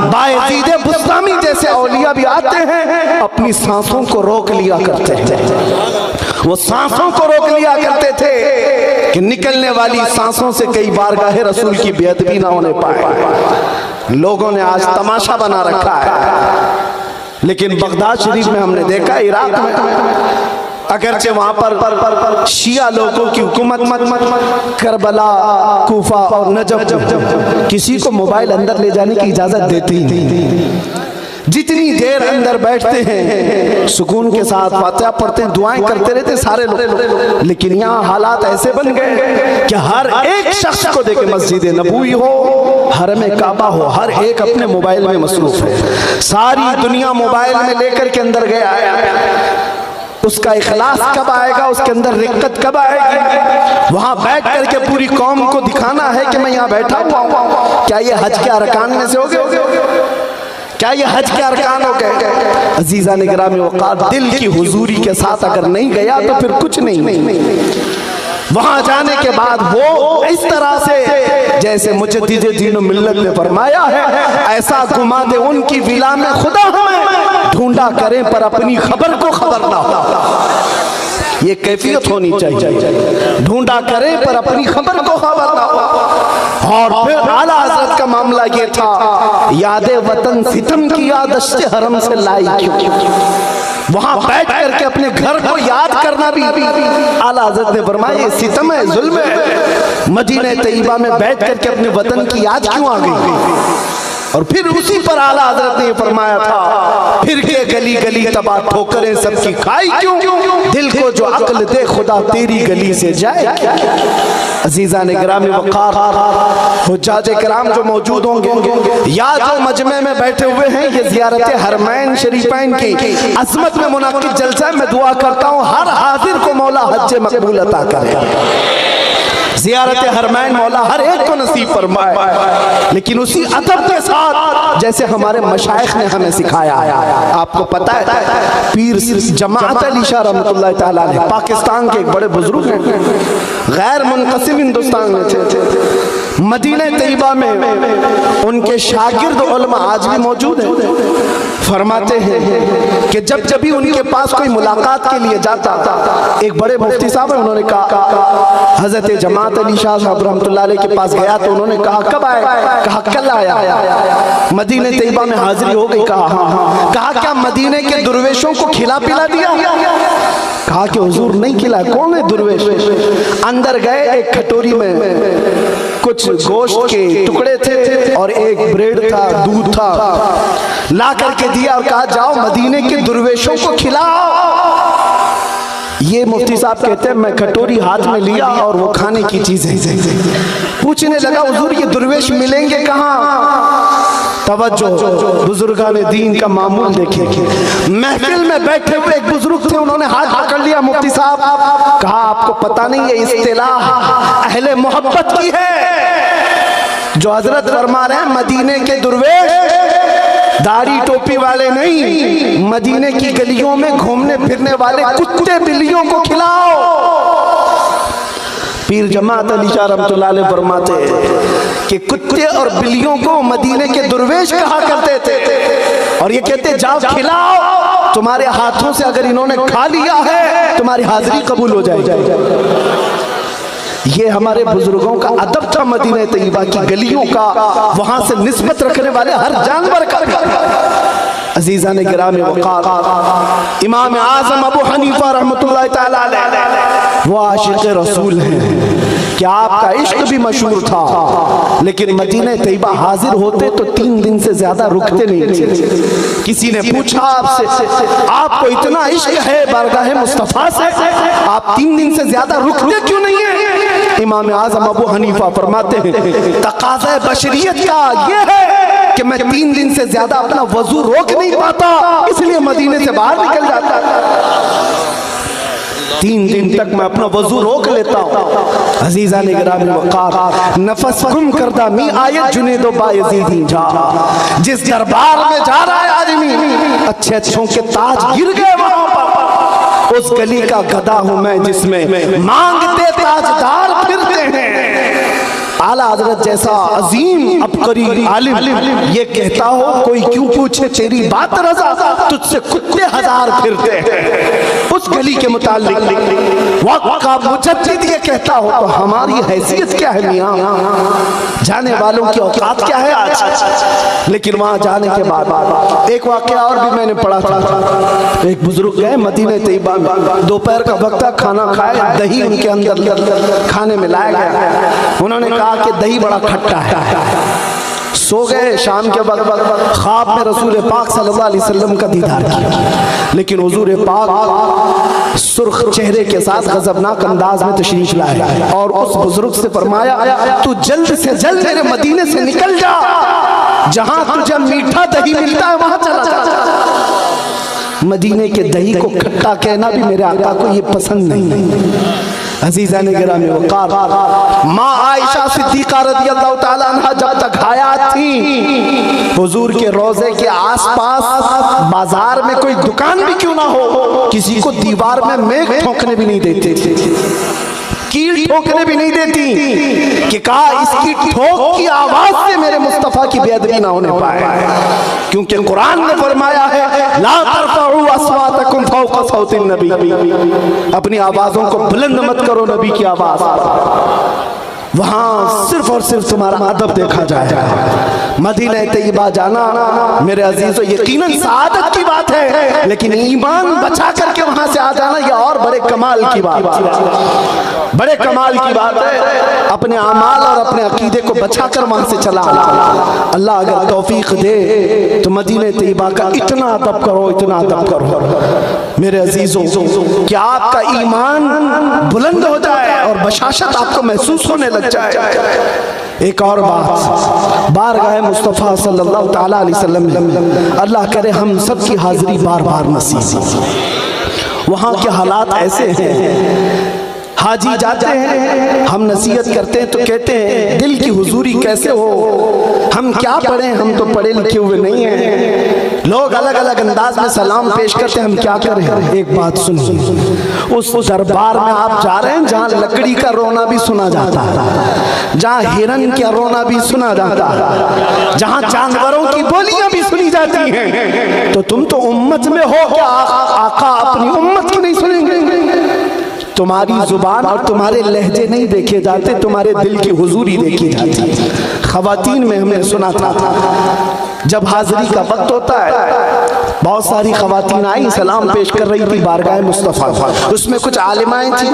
बायज़ीद बुस्तामी जैसे औलिया भी आते हैं, अपनी सांसों को रोक लिया करते हैं। वो सांसों को रोक लिया करते थे कि निकलने वाली सांसों से कई बार गाहे रसूल की बेअदबी ना होने पाए। लोगों ने आज तमाशा बना रखा है, लेकिन बगदाद शरीफ में हमने देखा, इराक में अगरचे वहां पर शिया लोगों की हुकूमत, करबला, कूफा और नजफ किसी को मोबाइल अंदर ले जाने की इजाजत देती ही नहीं। जितनी देर अंदर बैठते हैं सुकून के साथ फातिहा पढ़ते हैं, दुआएं करते रहते सारे लोग। लेकिन यहाँ हालात ऐसे बन गए कि हर एक शख्स को देखे, मस्जिद नबवी हो, हरम काबा हो, हर एक अपने मोबाइल में मसरूफ है। सारी दुनिया मोबाइल में लेकर के अंदर गया है। उसका इखलास कब आएगा, उसके अंदर रिक्कत कब आएगी? वहां बैठ करके पूरी कौम को दिखाना है कि मैं यहाँ बैठा हुआ हूँ। क्या ये हज के अरकान में से हो गए? क्या ये हज के अरकान हो गए? अजीज़ान गिरामी वक़ार, दिल की हुजूरी के साथ अगर नहीं गया तो फिर कुछ नहीं। वहां जाने के बाद वो इस तरह से जैसे मुजद्दिद दीन मिल्लत ने फरमाया है, ऐसा घुमा दे उनकी विला में खुदा हमें, ढूंढा करें पर अपनी खबर को खबर ना हो। ये कैफियत होनी चाहिए, ढूंढा करें पर अपनी खबर को खबर ना हो। और फिर आला हज़रत का मामला ये था, यादे वतन सितम की यादश्त हरम से लाई क्यों। वहां बैठ करके अपने घर को याद करना भी आला हज़रत ने फरमाया ये सितम है, जुल्म है। मदीना तैयबा में बैठ करके अपने वतन की याद क्यों आ गई? और फिर उसी पर आला हजरत ने फरमाया था, फिर के गली गली तबाह ठोकरें सबकी खाई क्यों, दिल को जो अक्ल दे खुदा तेरी गली से जाए। अजीज़ान गिरामी वक़ार, हुज्जाज किराम जो मौजूद होंगे या जो मजमे में बैठे हुए हैं, ये ज़ियारत हरमैन शरीफैन की अज़मत में मुनाक़िद जलसा है। मैं दुआ करता हूँ हर हाजिर को मौला हज मकबूल अता करे, ज़ियारत हरमैन मौला हर एक को नसीब फरमाए, लेकिन उसी अदब के साथ जैसे हमारे मशाइख ने हमें सिखाया है। आपको पता है पीर जमाअत अली शाह रहमतुल्लाह तआला अलैह पाकिस्तान के एक बड़े बुजुर्ग हैं, गैर मुनक़सिम हिंदुस्तान में थे। मदीना तैयबा में उनके शागिर्द उलमा आज भी मौजूद हैं। फरमाते हैं कि जब जब भी उनके पास कोई मुलाकात के लिए जाता, एक बड़े मुफ्ती साहब हैं, उन्होंने कहा हजरत जमात अली शाह साहब रहमतुल्लाह अलैह के पास गया तो उन्होंने कहा कब आए? कहा कल आया। मदीने तैयबा में हाजिरी हो गई? कहा हाँ। कहा क्या मदीने के दुर्वेशों को खिला पिला दिया? कहा कि हुजूर नहीं खिलाया। कौन है दुर्वेश? अंदर गए, एक कटोरी में कुछ गोश्त के टुकड़े थे और एक ब्रेड था, दूध था, ला करके दिया और कहा जाओ मदीने के दुर्वेशों को खिलाओ। ये मुफ्ती साहब कहते हैं मैं कटोरी हाथ में लिया और वो खाने की चीजें पूछने लगा हुजूर ये दुर्वेश मिलेंगे कहाँ? तवज्जो, बुजुर्गान दीन का मामूल देखिए। महफिल में बैठे हुए एक बुजुर्ग थे, उन्होंने हाथ पकड़ लिया मुफ्ती साहब, कहा आपको पता नहीं ये इस्तिलाह अहले मोहब्बत की है। जो हजरत फरमा रहे हैं मदीने के दुर्वेश दाढ़ी टोपी वाले नहीं, मदीने की गलियों में घूमने फिरने वाले कुत्ते बिल्लियों को खिलाओ। पीर जमात अली शाह रहमतुल्लाह अलैह फरमाते कि कुत्ते और बिल्लियों को मदीने के दुर्वेश कहा करते थे और ये कहते जाओ खिलाओ, तुम्हारे हाथों से अगर इन्होंने खा लिया है तुम्हारी हाजिरी कबूल हो जाएगी। ये हमारे बुजुर्गों का अदब था मदीना तैयबा की गलियों का, वहां से निस्बत रखने वाले हर जानवर का। अजीज़ान गिरामी वक़ार, इमाम आज़म अबू हनीफा रहमतुल्लाह तआला अलैह वो आशिक़ रसूल हैं कि आपका इश्क भी मशहूर था, लेकिन मदीना तैयबा हाजिर होते तो 3 दिन से ज्यादा रुकते नहीं थे। किसी ने पूछा आपसे आपको इतना इश्क है बारगाह मुस्तफ़ा से, आप 3 दिन से ज्यादा रुकते क्यों नहीं है? इमाम आज़म अबू हनीफा फरमाते हैं तकाज़ा बशरियत का ये है कि मैं 3 दिन से ज्यादा अपना वजू रोक नहीं पाता, इसलिए मदीने से बाहर निकल जाता। 3 दिन तक मैं अपना वजू रोक लेता हूँ। अजीज़ान गिरामी वक़ार, नफस गुम करदा मी आयत जुनेदो बायज़ीदी जा, जिस दरबार में जा रहा है आदमी अच्छे अच्छों के ताज गिर गए वहां पर, उस गली का गधा हूं मैं जिसमें मांगते ताजदार फिरते हैं। आला हजरत जैसा अजीम अबकरी आलिम ये कहता हो कोई क्यों पूछे तेरी बात रज़ा, तुझसे कुत्ते 1000 फिरते हैं। उस गली के मुताल्लिक वक्त का मुजद्दिद ये कहता हो तो हमारी हैसियत क्या है मियां? जाने वालों की औकात क्या है आज? लेकिन वहां जाने के बाद एक वाकया और भी मैंने पढ़ा था। एक बुजुर्ग गए मदीना तैयबा में, दोपहर का वक्त था, खाना खाए, दही उनके अंदर खाने में लाया गया। उन्होंने कहा कि दही बड़ा खट्टा है। सो गए। शाम के वक्त ख्वाब में रसूल पाक सल्लल्लाहु अलैहि वसल्लम का दीदार किया, लेकिन हुजूर पाक सुर्ख चेहरे के साथ गजबनाक अंदाज में तशरीफ लाए और उस बुजुर्ग से फरमाया तू जल्द से जल्द मेरे मदीने से निकल जा, जहां तुझे मीठा दही मिलता है वहां चला जा। मदीने के दही को खट्टा कहना भी मेरे आका को ये पसंद नहीं। अज़ीज़ान गिरामी वक़ार, माँ आयशा सिद्दीक़ा रज़ियल्लाहु ताला अन्हा जब तक हयात थी, हुजूर के रोज़े के आसपास बाजार में कोई दुकान भी क्यों ना हो, किसी को दीवार में मेघ ठोकने भी नहीं देते थे, कील ठोकने भी नहीं देती कि कहा इसकी ठोक की आवाज से मेरे मुस्तफा की बेअदबी ना होने पाए, क्योंकि कुरान ने फरमाया है ला तरफउ अस्वातकुम फौqa सौतिन नबी, अपनी आवाजों को बुलंद मत करो नबी की आवाज। वहां सिर्फ और सिर्फ तुम्हारा अदब देखा जाएगा। मदीना तैयबा जाना मेरे अजीजों यकीनन सआदत की बात है, लेकिन ईमान बचा करके वहां से आ जाना यह और बड़े कमाल की बात है, बड़े कमाल की बात है। अपने अमाल और अपने अकीदे को बचा कर वहां से चला आना। अल्लाह अगर तौफीक दे तो मदीने तैयबा का इतना अदब करो, इतना अदब करो मेरे अजीजों, कि आपका ईमान बुलंद हो जाए और बशाशत आपको महसूस होने लग जाए। एक और बात, बारगाह मुस्तफ़ा सल्लल्लाहु तआला अलैहि वसल्लम में अल्लाह करे हम सब की हाजिरी बार बार नसीब। वहाँ के हालात ऐसे हैं, हाजी जाते हैं, हम नसीहत करते हैं तो कहते हैं दिल की हुजूरी कैसे हो, हम क्या पढ़े, हम तो पढ़े लिखे हुए नहीं हैं। लोग अलग अलग अंदाज में सलाम पेश करते हैं, हम क्या करें। एक बात सुनिए, उस दरबार में आप जा रहे हैं जहाँ लकड़ी का रोना भी सुना जाता है, जहाँ हिरन का रोना भी सुना जाता है, जहाँ जानवरों की बोलियां भी सुनी जाती हैं, तो तुम तो उम्मत में हो क्या आका अपनी उम्मत की नहीं सुनेंगे? तुम्हारी जुबान और तुम्हारे लहजे नहीं देखे जाते, तुम्हारे दिल की हुजूरी देखी जाती। खवातीन में हमने सुना था जब हाजिरी का वक्त होता है, बहुत सारी खवातीन आई सलाम पेश कर रही थी बारगाह मुस्तफ़ा, उसमें कुछ आलिमाएं थी,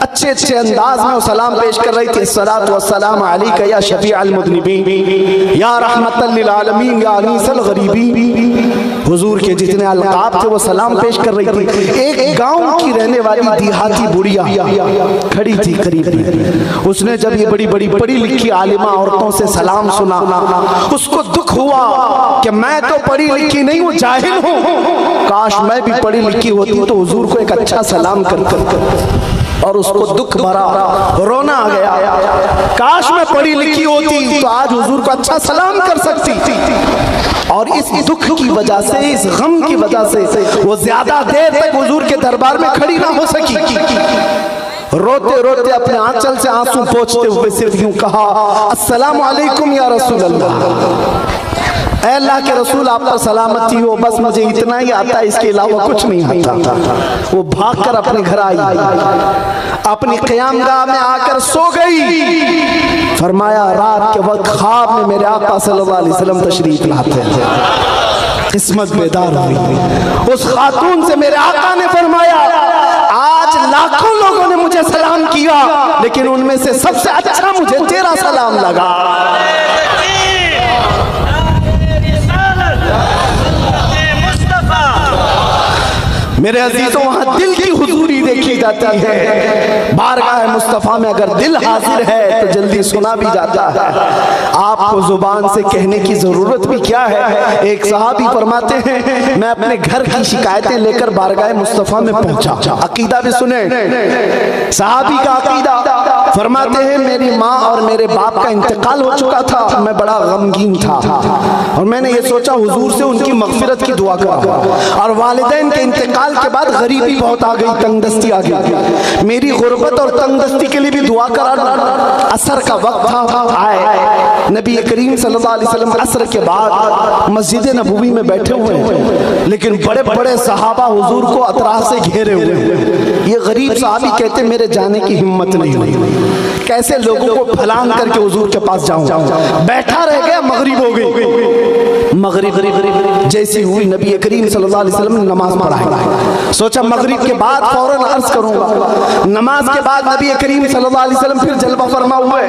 अच्छे अच्छे अंदाज में वो सलाम पेश कर रही थी। अस्सलातु वस्सलाम अलैका या शफीअल मुज़निबीन या रहमतल लिल आलमीन या अनीसल गरीबीन। हुजूर के जितने अलकाब थे वो सलाम पेश कर रही थी। एक गांव की रहने वाली देहाती बुढ़िया खड़ी थी करीब, उसने जब ये बड़ी बड़ी पढ़ी लिखी आलिमा औरतों से सलाम सुना, उसको दुख हुआ कि मैं तो पढ़ी लिखी नहीं हूँ, जाहिल हूँ, काश मैं भी पढ़ी लिखी होती तो हुजूर को एक अच्छा सलाम करता। और उसको दुख भरा रोना आ गया, काश मैं पढ़ी लिखी होती तो आज हुजूर को अच्छा सलाम कर सकती थी। और इस दुख की वजह से, इस गम की वजह से वो ज्यादा देर तक हुजूर के दरबार में खड़ी ना हो सकी। रोते रोते अपने आंचल से आंसू पोंछते हुए सिर्फ यूं कहा, अस्सलामु अलैकुम या रसूल अल्लाह। अल्लाह के रसूल आप पर सलामती हो, बस मुझे इतना ही आता है, इसके अलावा कुछ नहीं आता। वो भागकर अपने घर आई, अपनी क़यामगाह में आकर सो गई। फरमाया रात के वक्त ख्वाब में मेरे आका सल्लल्लाहु अलैहि वसल्लम तशरीफ लाते थे, किस्मत बेदार हुई। उस खातून से मेरे आका ने फरमाया, आज लाखों लोगों ने मुझे सलाम किया, लेकिन उनमें से सबसे अच्छा मुझे तेरा सलाम लगा। मेरे अजीजों, वहाँ दिल की हुजूरी देखी जाती है। बारगाह मुस्तफ़ा में अगर दिल हाजिर है तो जल्दी सुना भी जाता है। आपको जुबान से कहने की जरूरत भी क्या है। एक सहाबी फरमाते हैं, मैं अपने घर की शिकायतें लेकर बारगाह मुस्तफ़ा में पहुंचा। अकीदा भी सुने, सहाबी का अकीदा फरमाते हैं, मेरी माँ और मेरे बाप का इंतकाल हो चुका था, मैं बड़ा गमगीन था और मैंने ये सोचा हुजूर से उनकी मगफिरत की दुआ करा। और वालिदैन के इंतकाल के बाद गरीबी बहुत आ गई, तंगदस्ती आ गई, मेरी गुर्बत और तंगदस्ती के लिए भी दुआ करा। असर का वक्त था, आए नबी करीम सल्लल्लाहु अलैहि वसल्लम असर के बाद मस्जिद नबवी में बैठे हुए हैं, लेकिन बड़े बड़े सहाबा हुजूर को अतराफ से घेरे हुए हैं। ये गरीब सहाबी कहते मेरे जाने की हिम्मत नहीं हुई, कैसे लोगों को फलांग करके हुजूर के पास जाऊं। बैठा रह गया, मगरिब हो गई। मगरिब जैसी हुई नबी करीम सल्लल्लाहु अलैहि वसल्लम ने नमाज पढ़ाई। सोचा मगरिब के बाद फौरन अर्ज करूंगा। नमाज के बाद नबी करीम सल्लल्लाहु अलैहि वसल्लम फिर जलवा फरमा हुए,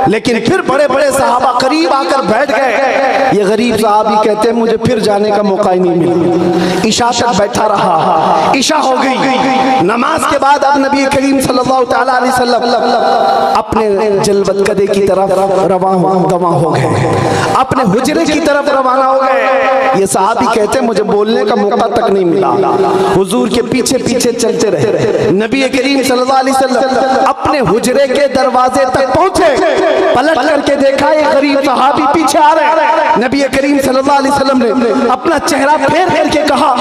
लेकिन फिर बड़े बड़े सहाबा करीब आकर बैठ गए। ये गरीब सहाबी कहते हैं मुझे फिर जाने का मौका ही नहीं मिला, इशा तक बैठा रहा। इशा हो गई, नमाज के बाद अब नबी करीम सल्लल्लाहु तआला अलैहि वसल्लम अपने जलवत कदे की तरफ रवाना हो गए, अपने हुजरे की तरफ रवाना हो गए। ये सहाबी कहते हैं मुझे बोलने का मौका तक नहीं मिला, हुजूर के पीछे पीछे चलते रहे। नबी करीम सल्लल्लाहु अलैहि वसल्लम अपने हुजरे के दरवाजे तक पहुंचे, पलट करके देखा ये गरीब सहाबी पीछे आ रहे। नबी करीम सल्लल्लाहु अलैहि वसल्लम ने अपना चेहरा फेर करके कहा,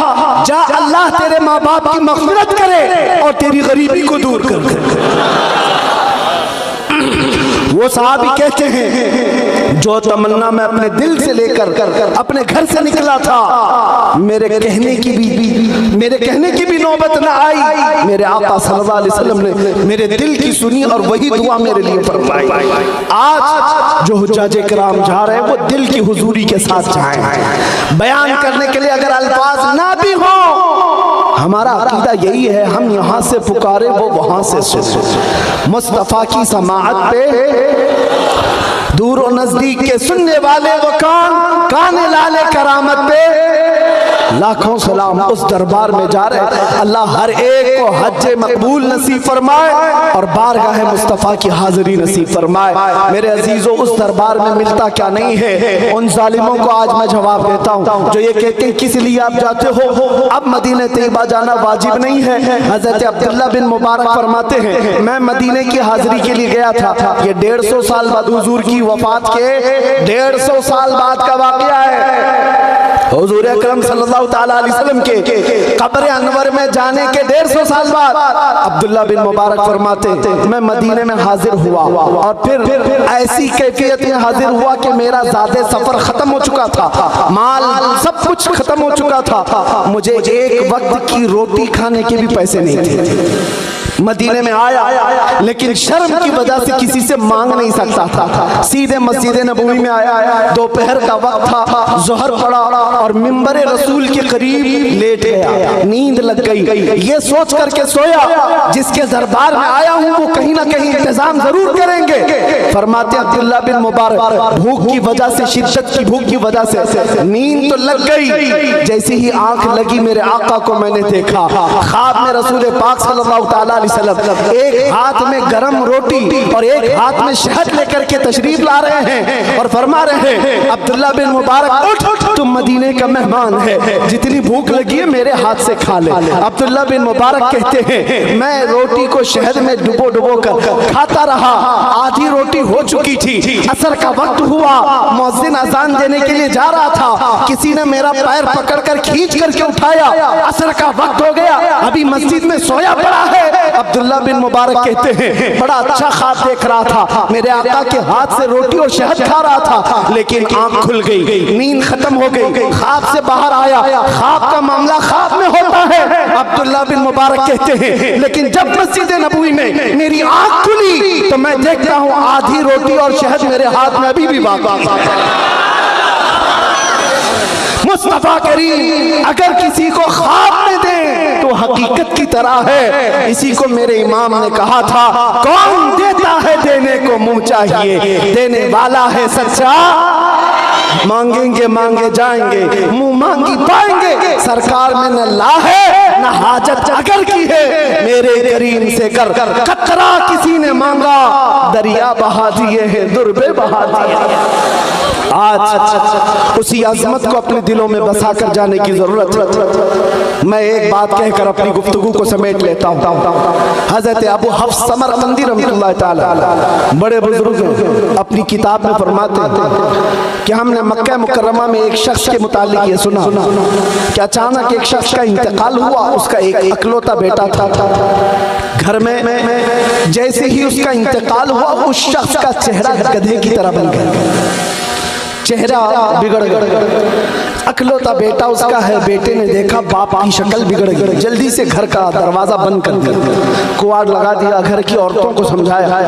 जा अल्लाह तेरे माँ बाप की मग़फ़िरत करे और तेरी गरीबी को दूर कर। वो सहाबी कहते हैं जो तमन्ना मैं अपने दिल से लेकर अपने घर से निकला था, मेरे कहने की भी नौबत न आई। मेरे आका सल्लल्लाहु अलैहि वसल्लम ने मेरे दिल की सुनी और वही दुआ मेरे लिए फरमाई। आज जो हुज्जाजे किराम जा रहे हैं वो दिल की हुजूरी के साथ जाएं। बयान करने के लिए अगर अल्फाज ना भी हो, हमारा अकीदा यही है, हम यहाँ से पुकारे वो वहाँ से सुने। मुस्तफ़ा की समाअत पे दूर और नजदीक के सुनने वाले वो कान लाले करामत पे लाखों सलाम उस दरबार में जा रहे। अल्लाह हर एक को हज मकबूल नसीब फरमाए और बारगाह मुस्तफ़ा की हाजिरी नसीब फरमाए। मेरे अजीजों, उस दरबार में मिलता क्या नहीं है, उन जालिमों को आज मैं जवाब देता हूँ जो ये कहते हैं किस लिए आप जाते हो। अब मदीने तैयबा जाना वाजिब नहीं है। हजरत अब्दुल्ला बिन मुबारक फरमाते हैं, मैं मदीने की हाजिरी के लिए गया था। ये 150 साल बाद, हुजूर की वफात के 150 साल बाद का वाकया है। हुजूर अकरम सल्लल्लाहु ताला अलैहि वसल्लम के कब्र अनवर में जाने के 150 साल बाद अब्दुल्ला बिन मुबारक फरमाते, मैं मदीने में हाजिर हुआ और फिर ऐसी कैफियत में हाजिर हुआ कि मेरा ज़ादे सफर खत्म हो चुका था, माल सब कुछ खत्म हो चुका था, मुझे एक वक्त की रोटी खाने के भी पैसे नहीं थे। मदीने में आया लेकिन शर्म की वजह से किसी से मांग नहीं सकता था। सीधे मस्जिद नबवी में आया, दोपहर का वक्त था, ज़ोहर पड़ा और मिंबर रसूल के करीब लेट गया, नींद लग गई। ये सोच करके सोया जिसके दरबार में आया हूँ वो कहीं ना कहीं इंतजाम जरूर करेंगे। फरमाते अब्दुल्ला बिन मुबारक, भूख की वजह से, शिद्दत की भूख की वजह से नींद तो लग गई। जैसे ही आंख लगी मेरे आका को मैंने देखा, ख्वाब में रसूल पाक सल्लल्लाहु अलैहि वसल्लम एक हाथ में गरम रोटी और एक हाथ में शहद लेकर के तशरीफ ला रहे हैं और फरमा रहे हैं, अब्दुल्ला बिन मुबारक उठ, तुम मदीने का मेहमान है, जितनी भूख लगी है मेरे हाथ से खा ले। अब्दुल्ला बिन मुबारक कहते हैं, मैं रोटी को शहद में डुबो कर खाता रहा। आधी रोटी हो चुकी थी, असर का वक्त हुआ, मुअज्जिन अजान देने के लिए जा रहा था, किसी ने मेरा पैर पकड़कर खींच करके उठाया, असर का वक्त हो गया, अभी मस्जिद में सोया पड़ा है। अब्दुल्ला बिन मुबारक कहते हैं, बड़ा अच्छा ख्वाब देख रहा था, मेरे आका के हाथ से रोटी और शहद खा रहा था, लेकिन आंख खुल गई, नींद खत्म हो गई, ख्वाब से बाहर आया। ख्वाब का मामला ख्वाब में होता है। अब्दुल्ला बिन मुबारक कहते हैं, लेकिन जब मस्जिद नबवी में मेरी आंख खुली तो मैं देखता हूँ आधी रोटी और शहद मेरे हाथ में अभी भी बाकी है। मुस्तफा करीम अगर किसी को ख्वाब में दे तो हकीकत की तरह है। इसी को मेरे इमाम ने कहा था, कौन देता है देने को मुंह चाहिए, देने वाला है सच्चा, मांगेंगे मांगे जाएंगे, मुंह मांगी पाएंगे। सरकार में न ला है न हाजत अगर की है, मेरे करीम से कर कतरा किसी ने मांगा, दरिया बहा दिए हैं, दुर्बे बहा दिए। आज उसी अजमत को अपने दिलों में बसा कर जाने की जरूरत है। मैं एक बात कहकर अपनी गुफ्तगू को समेट लेता हूँ। हजरत अबू हफ्स समरकंदी रहमतुल्लाह ताला बड़े बुजुर्ग अपनी किताब में फरमाते हैं कि हमने मक्का मुकर्रमा में एक शख्स के मुतालिक ये सुना कि अचानक एक शख्स का इंतकाल हुआ, उसका एक इकलौता बेटा था। घर में जैसे ही उसका इंतकाल हुआ उस शख्स का चेहरा गधे की तरह बन गया, चेहरा बिगड़ गया। अकलौता बेटा उसका है, बेटे ने देखा बाप की शक्ल बिगड़ गई, जल्दी से घर का दरवाजा बंद कर दिया, कुआड़ लगा दिया, घर की औरतों को समझाया,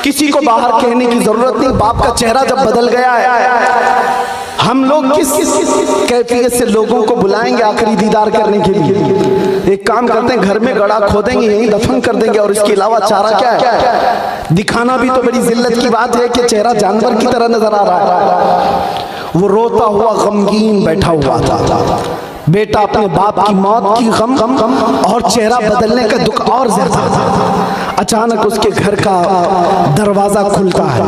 किसी को बाहर कहने की जरूरत नहीं। बाप का चेहरा जब बदल गया है, हम लोग किस कैफियत से लोगों को बुलाएंगे आखिरी दीदार करने के लिए? एक काम करते हैं, घर में गड़ा खोदेंगे, यहीं दफन कर देंगे, और इसके अलावा चारा क्या है? दिखाना भी तो बड़ी जिल्लत की बात है कि चेहरा जानवर की तरह नजर आ रहा है। वो रोता हुआ गमगीन बैठा हुआ था, बेटा अपने बाप की मौत की गम और चेहरा बदलने का दुख और ज्यादा था। अचानक उसके घर का दरवाजा खुलता है,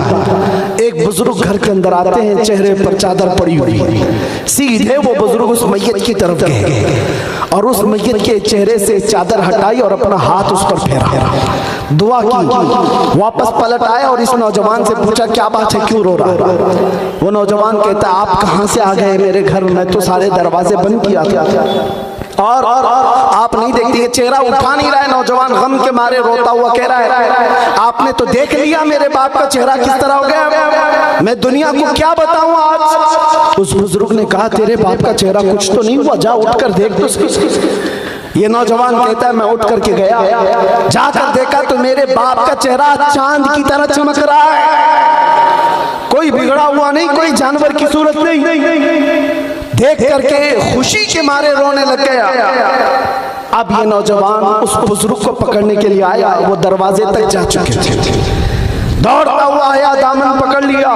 एक बुजुर्ग घर के अंदर आते हैं, चेहरे पर चादर पड़ी हुई, सीधे वो बुजुर्ग उस मैयत की तरफ गए और उस मैयत के चेहरे से चादर हटाई और अपना हाथ उस पर फेरा, दुआ की, वापस पलट आए और इस नौजवान से पूछा क्या बात है, क्यों रो रहा है? वो नौजवान कहता है, आप कहाँ से आ गए मेरे घर में, तो सारे दरवाजे बंद किया था और आप नहीं देखती, ये चेहरा उठा नहीं रहा है। नौजवान गम के मारे रोता हुआ कह रहा है, आपने तो देख लिया मेरे बाप का चेहरा किस तरह हो गया, मैं दुनिया को क्या बताऊं आज? उस बुजुर्ग ने कहा, तेरे बाप का चेहरा कुछ तो नहीं हुआ, जा उठकर देख तो। ये नौजवान कहता है, मैं उठ करके गया, जाकर देखा तो मेरे बाप का चेहरा चांद की तरह चमक रहा है, कोई बिगड़ा हुआ नहीं, कोई जानवर की सूरत नहीं। देख करके खुशी के मारे रोने लग गया। अब ये नौजवान उस बुजुर्ग को पकड़ने के लिए आया, वो दरवाजे तक जा चुके थे। दौड़ता हुआ आया, दामन पकड़ लिया,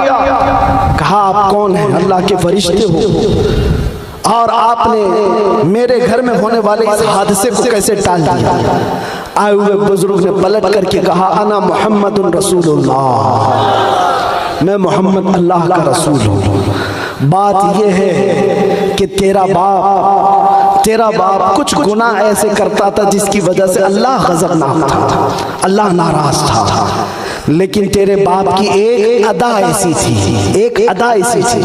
कहा आप कौन हैं? अल्लाह के फरिश्ते हो और आपने मेरे घर में होने वाले इस हादसे को कैसे टाल दिया? आए हुए बुजुर्ग ने पलट करके कहा अना मुहम्मदुन रसूलुल्लाह, मैं मोहम्मद अल्लाह का रसूल हूँ। बात यह है कि तेरा बाप कुछ गुनाह ऐसे करता था जिसकी वजह से अल्लाह गज़बनाक था, अल्लाह नाराज था, लेकिन तेरे बाप की एक अदा ऐसी थी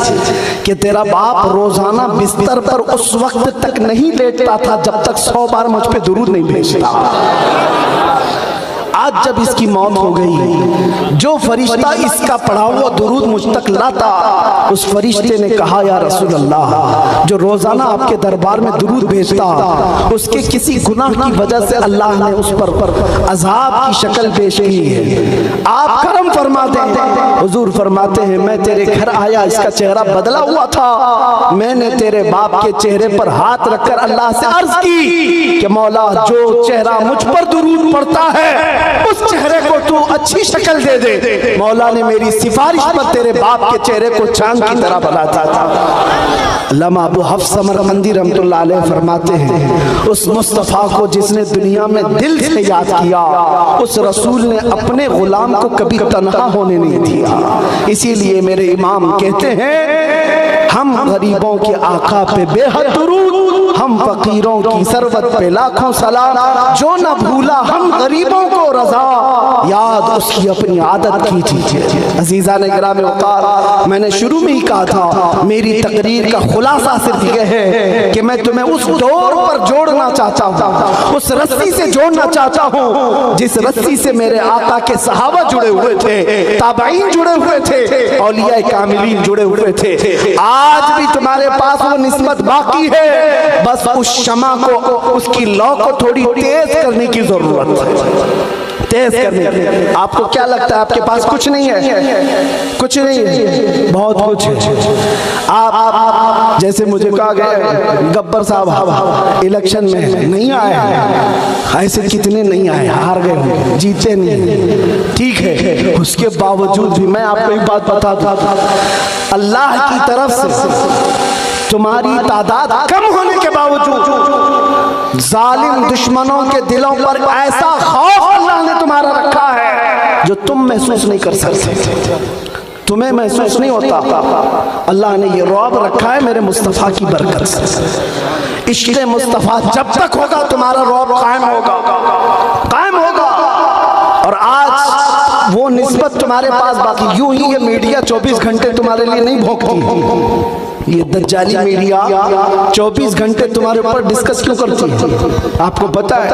कि तेरा बाप रोजाना बिस्तर पर उस वक्त तक नहीं लेटता था जब तक 100 बार मुझ पे दुरूद नहीं भेजता। आज जब इसकी मौत हो गई, जो फरिश्ता इसका पढ़ा हुआ दुरूद मुझ तक लाता, उस फरिश्ते ने कहा या रसूल अल्लाह, जो रोजाना आपके दरबार में दुरूद भेजता, उसके किसी गुनाह की वजह से अल्लाह ने उस पर अजाब की शक्ल पेश की है, आप करम फरमा दें। हुजूर फरमाते हैं मैं तेरे घर आया, इसका चेहरा बदला हुआ था, मैंने तेरे बाप के चेहरे पर हाथ रखकर अल्लाह से अर्ज की कि मौला, जो चेहरा मुझ पर दुरूद पड़ता है उस चेहरे को तू अच्छी शक्ल दे दे। मौला ने मेरी सिफारिश पर तेरे बाप के चेहरे को चांद की तरह बनाता था। अल्लामा अबू हफ्स समरकंदी रहमतुल्लाह अलैह फरमाते हैं, उस मुस्तफ़ा को जिसने दुनिया में दिल से याद किया, उस रसूल ने अपने गुलाम को कभी तन्हा होने नहीं दिया। इसीलिए मेरे इमाम कहते हैं, हम गरीबों के आका पे बेहद दुरूद, हम फकीरों की सरवत पे लाखों सलाम, जो न भूला हम गरीबों को रजा, याद उसकी अपनी आदत की थी। अजीज़ा ने गिराम वक़ार, मैंने शुरू में ही कहा था, मेरी तकरीर का खुलासा सिर्फ यह है कि मैं तुम्हें उस दौर पर जोड़ना चाहता हूँ, उस रस्सी से जोड़ना चाहता हूँ जिस रस्सी से मेरे आका के सहाबा जुड़े हुए थे, ताबईन जुड़े हुए थे, औलिया कामिलीन जुड़े हुए थे। आज भी तुम्हारे पास वो निस्बत बाकी है, बस उस शमा को, उसकी लौ को थोड़ी तेज करने की जरूरत है, तेज करने। आपको क्या लगता है आपके पास कुछ नहीं है? कुछ नहीं है, बहुत कुछ है। आप जैसे मुझे कहा गया गब्बर साहब इलेक्शन में नहीं आए, ऐसे कितने नहीं आए, हार गए होंगे, जीते नहीं, ठीक है, उसके बावजूद भी मैं आपको एक बात बता दूं, अल्लाह की तरफ से तुम्हारी तादाद कम होने के बावजूद जालिम दुश्मनों के दिलों पर ऐसा खौफ अल्लाह ने तुम्हारा रखा है जो तुम महसूस नहीं कर सकते, तुम्हें महसूस नहीं होता। अल्लाह ने ये रौब रखा है मेरे मुस्तफ़ा की बरकत से। इश्क़ मुस्तफ़ा जब तक होगा तुम्हारा रौब कायम होगा। और आज वो निस्बत तुम्हारे पास बाकी, यूं ही ये मीडिया 24 घंटे तुम्हारे लिए नहीं भोंकती, ये दज्जाली मीडिया 24 घंटे तुम्हारे ऊपर डिस्कस क्यों करती है? आपको पता है,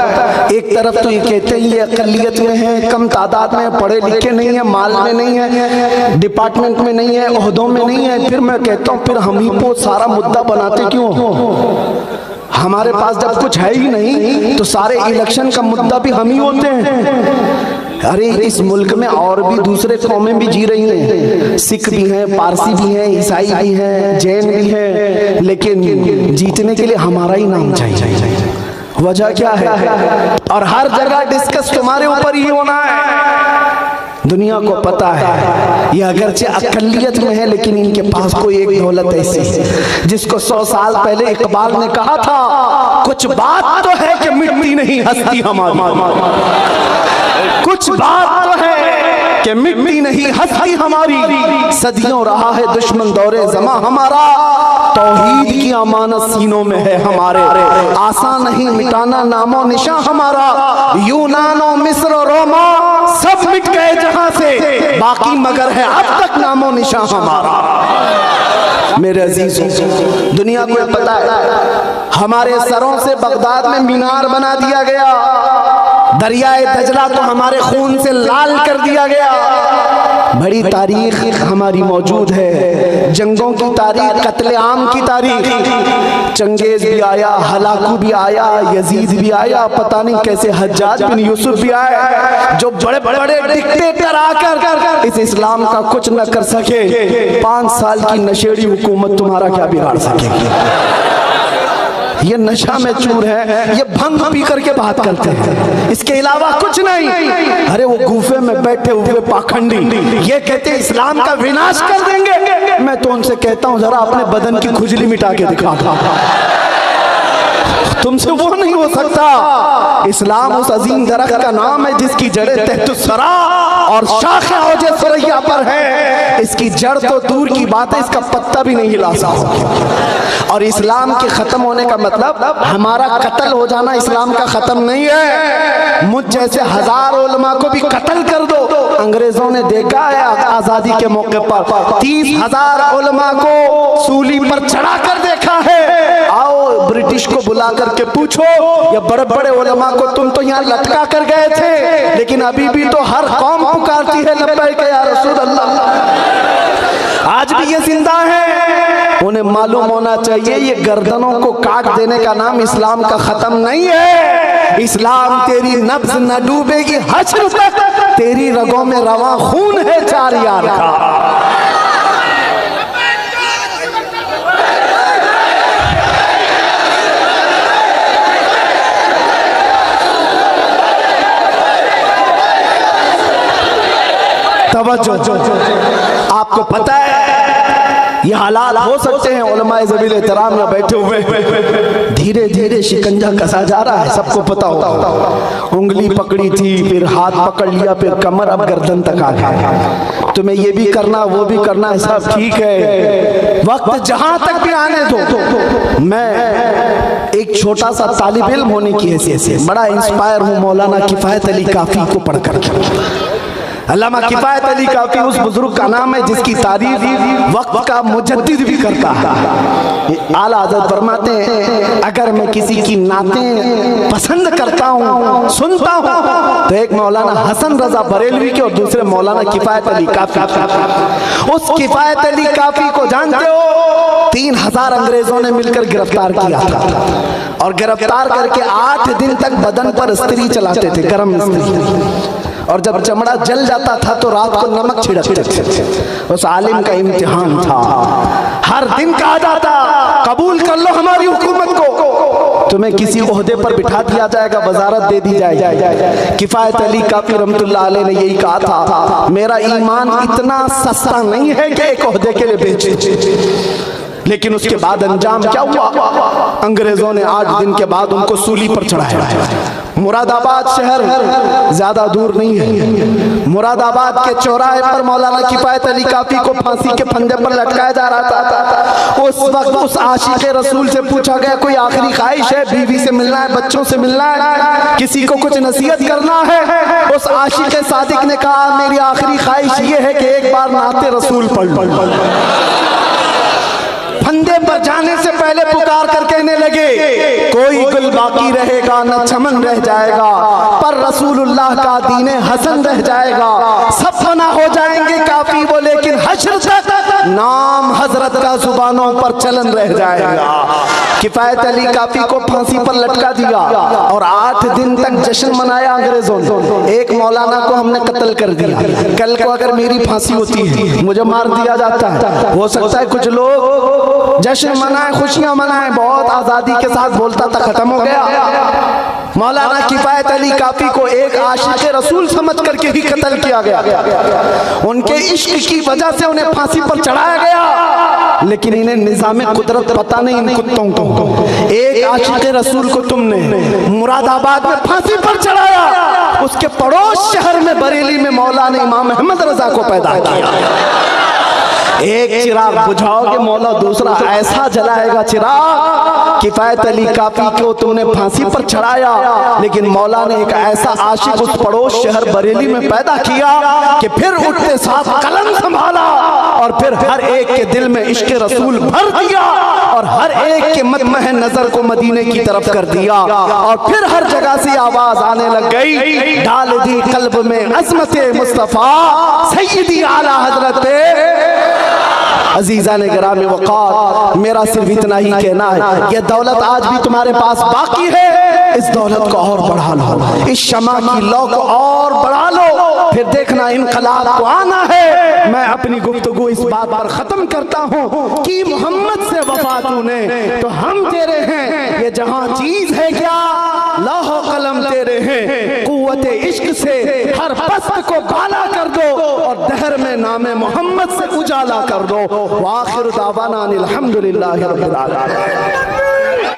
एक तरफ तो ये कहते हैं ये अक़लियत में है, कम तादाद में, पढ़े लिखे नहीं है, माल में नहीं है, डिपार्टमेंट में नहीं है, ओहदों में नहीं है, फिर मैं कहता हूँ फिर हम ही को सारा मुद्दा बनाते क्यों? हमारे पास जब कुछ है ही नहीं तो सारे इलेक्शन का मुद्दा भी हम ही होते हैं। अरे इस मुल्क में और भी दूसरे कौमें भी जी रही हैं, सिख भी हैं, पारसी भी हैं, ईसाई भी हैं, जैन भी हैं, लेकिन जीतने के लिए हमारा ही नाम चाहिए। वजह क्या है? और हर जगह डिस्कस तुम्हारे ऊपर ही होना है। दुनिया को पता है ये अगरचे अक़लियत में है, लेकिन इनके पास कोई एक दौलत ऐसी है जिसको 100 साल पहले इकबाल ने कहा था, कुछ बात तो है कि मिटती नहीं हस्ती हमारी, कुछ बात तो है कि मिटती नहीं हस्ती हमारी, सदियों रहा है दुश्मन दौरे ज़मा हमारा, तौहीद की अमानत सीनों में है हमारे, आसान नहीं मिटाना नामो निशान हमारा, यूनान और मिस्र और रोमा सब मिट गए जहां से, बाकी मगर है अब तक नामो निशान हमारा। मेरे अजीजों, दुनिया को पता है हमारे सरों से बगदाद में मीनार बना दिया गया, दरियाए दजला तो हमारे खून से लाल कर दिया गया। बड़ी तारीख हमारी मौजूद है, जंगों की तारीख, कत्ले आम की तारीख, चंगेज भी आया, हलाकू भी आया, यजीद भी आया, पता नहीं कैसे हज्जाज बिन यूसुफ भी आया, जो बड़े बड़े डिक्टेटर आकर इस इस्लाम का कुछ न कर सके। 5 साल की नशेड़ी हुकूमत तुम्हारा क्या बिगाड़ सकेगी? ये नशा में चूर है, ये भंग पी करके बात करते हैं, इसके अलावा कुछ नहीं। अरे वो गुफे में बैठे हुए पाखंडी ये कहते हैं इस्लाम का विनाश कर देंगे। मैं तो उनसे कहता हूं जरा अपने बदन की खुजली मिटा के दिखा, तुमसे वो नहीं हो सकता। इस्लाम उस अजीम दरख्त का नाम है जिसकी जड़ें तहतुस्सरा और शाखें औजे सरैया पर है। इसकी जड़ तो दूर की बात है, इसका पत्ता भी नहीं हिला सकता। और इस्लाम के खत्म होने का मतलब हमारा कत्ल हो जाना इस्लाम का खत्म नहीं है। मुझ जैसे हजारों उलमा को भी कत्ल कर दो। अंग्रेजों ने देखा है आजादी के मौके पर 30,000 उलमा को सूली पर चढ़ा कर देखा है। आओ ब्रिटिश को बुला करके पूछो, ये बड़े बड़े उलमा को तुम तो यहाँ लटका कर गए थे, लेकिन अभी भी तो हर कौम पुकारती है लब्बैक या रसूल अल्लाह। आज भी ये जिंदा है। उन्हें मालूम होना चाहिए ये गर्दनों को काट देने का नाम इस्लाम का खत्म नहीं है। इस्लाम तेरी नब्ज न डूबेगी हश्र तक, तेरी रगों में रवा खून है 4 यार का। आपको पता है ये हालात हो सकते हैं, उलमाए ज़मील एहतराम में बैठे हुए धीरे धीरे शिकंजा कसा जा रहा है, सबको पता होगा। उंगली पकड़ी थी, फिर हाथ पकड़ लिया, फिर कमर, अब गर्दन तक आ गया। तुम्हें ये भी करना वो भी करना है, सब ठीक है, वक्त जहां तक भी आने दो। मैं एक छोटा सा तालिब इल्म होने की हैसियत से बड़ा इंस्पायर हूँ मौलाना किफायत अली काफी को पढ़कर। अल्लामा किफायत अली काफी उस बुजुर्ग का नाम है जिसकी तारीफ वक्त का मुजद्दिद भी करता है। आला हज़रत फरमाते हैं अगर मैं किसी की नातें पसंद करता हूँ, सुनता हूँ, तो एक मौलाना हसन रजा बरेलवी के और दूसरे मौलाना किफायत अली काफी। उस किफायत अली काफी को जानते हो 3000 अंग्रेजों ने मिलकर गिरफ्तार किया था और गिरफ्तार करके 8 दिन तक बदन पर स्त्री चलाते थे, गर्म स्त्री, और जब चमड़ा जल जाता था तो रात को नमक छिड़कते थे। उस आलिम का इम्तिहान था, हर दिन कहा जाता कबूल कर लो हमारी हुकूमत को, तुम्हें किसी ओहदे पर बिठा दिया जाएगा, वजारत दे दी जाएगी। किफायत अली काफी रहमतुल्लाह अलैह ने यही कहा था, मेरा ईमान इतना सस्ता नहीं है कि एक ओहदे के लिए बेचे। लेकिन उसके बाद अंजाम क्या हुआ? अंग्रेजों ने 8 दिन के बाद उनको सूली पर चढ़ाया। मुरादाबाद शहर ज्यादा दूर नहीं है, मुरादाबाद के चौराहे पर मौलाना किफायत अली काफी को फांसी के फंदे पर लटकाया जा रहा था। उस वक्त उस आशिक रसूल से पूछा गया कोई आखिरी ख्वाहिश है? बीवी से मिलना है, बच्चों से मिलना है, किसी को कुछ नसीहत करना है? उस आशिक सादिक ने कहा मेरी आखिरी ख्वाहिश ये है कि एक बार नाते रसूल पढ़ लो। फंदे पर जाने से पहले पुकार कर कहने लगे कोई गुल बाकी रहेगा न चमन रह जाएगा, पर रसूलुल्लाह का दीने हसन रह जाएगा। सब फना हो जाएंगे काफी वो, लेकिन हश्र तक नाम हजरत का जुबानों पर चलन रह जाएगा। किफायत अली काफी को फांसी पर लटका दिया और 8 दिन तक जश्न मनाया अंग्रेजों ने। एक मौलाना को हमने कत्ल कर दिया, कल को अगर मेरी फांसी होती है मुझे मार दिया जाता है। हो सकता है कुछ लोग जश्न मनाए, खुशियां मनाए, बहुत आजादी के साथ बोलता था, खत्म हो गया। मौलाना किफायत अली काफी को एक आशिक रसूल समझ करके ही कत्ल किया गया। उनके इश्क की वजह से उन्हें फांसी पर चढ़ाया गया, लेकिन इन्हें निजाम कुदरत पता नहीं इन कुत्तों को। एक आशिक रसूल को तुमने मुरादाबाद में फांसी पर चढ़ाया, उसके पड़ोस शहर में बरेली में मौलाना इमाम अहमद रजा को पैदा किया। एक चिराग बुझाओगे मौला दूसरा ऐसा जलाएगा चिराग। किफायत अली काफी को तुमने फांसी पर चढ़ाया, लेकिन मौला ने एक ऐसा आशिक उस पड़ोस शहर बरेली में पैदा किया कि फिर उठते साथ कलम संभाला और फिर हर एक के दिल में इश्क रसूल भर दिया और हर एक के मतमह नजर को मदीने की तरफ कर दिया। और फिर हर जगह से आवाज आने लग गई, डाल दी कल्ब में अज़मते मुस्तफा सैयदी आला हजरत अजीजा ने गिरामी वक़ार। मेरा सिर्फ इतना ही कहना है, ये दौलत आज भी तुम्हारे पास बाकी है, इस दौलत को और बढ़ा लो, इस शमा की लौ को और बढ़ा लो, फिर देखना इनकलाब को आना है। मैं अपनी गुफ्तगू इस बात पर खत्म करता हूँ कि मोहम्मद से वफा तूने तो हम तेरे हैं, ये ये जहां चीज है क्या, लौह कलम तेरे हैं, कुव्वते इश्क से हर पस्त को बाला कर दो और दहर में नामे मोहम्मद से उजाला कर दो। वाखिर दावाना अनिल हम्दुलिल्लाहि रब्बिल आलमीन।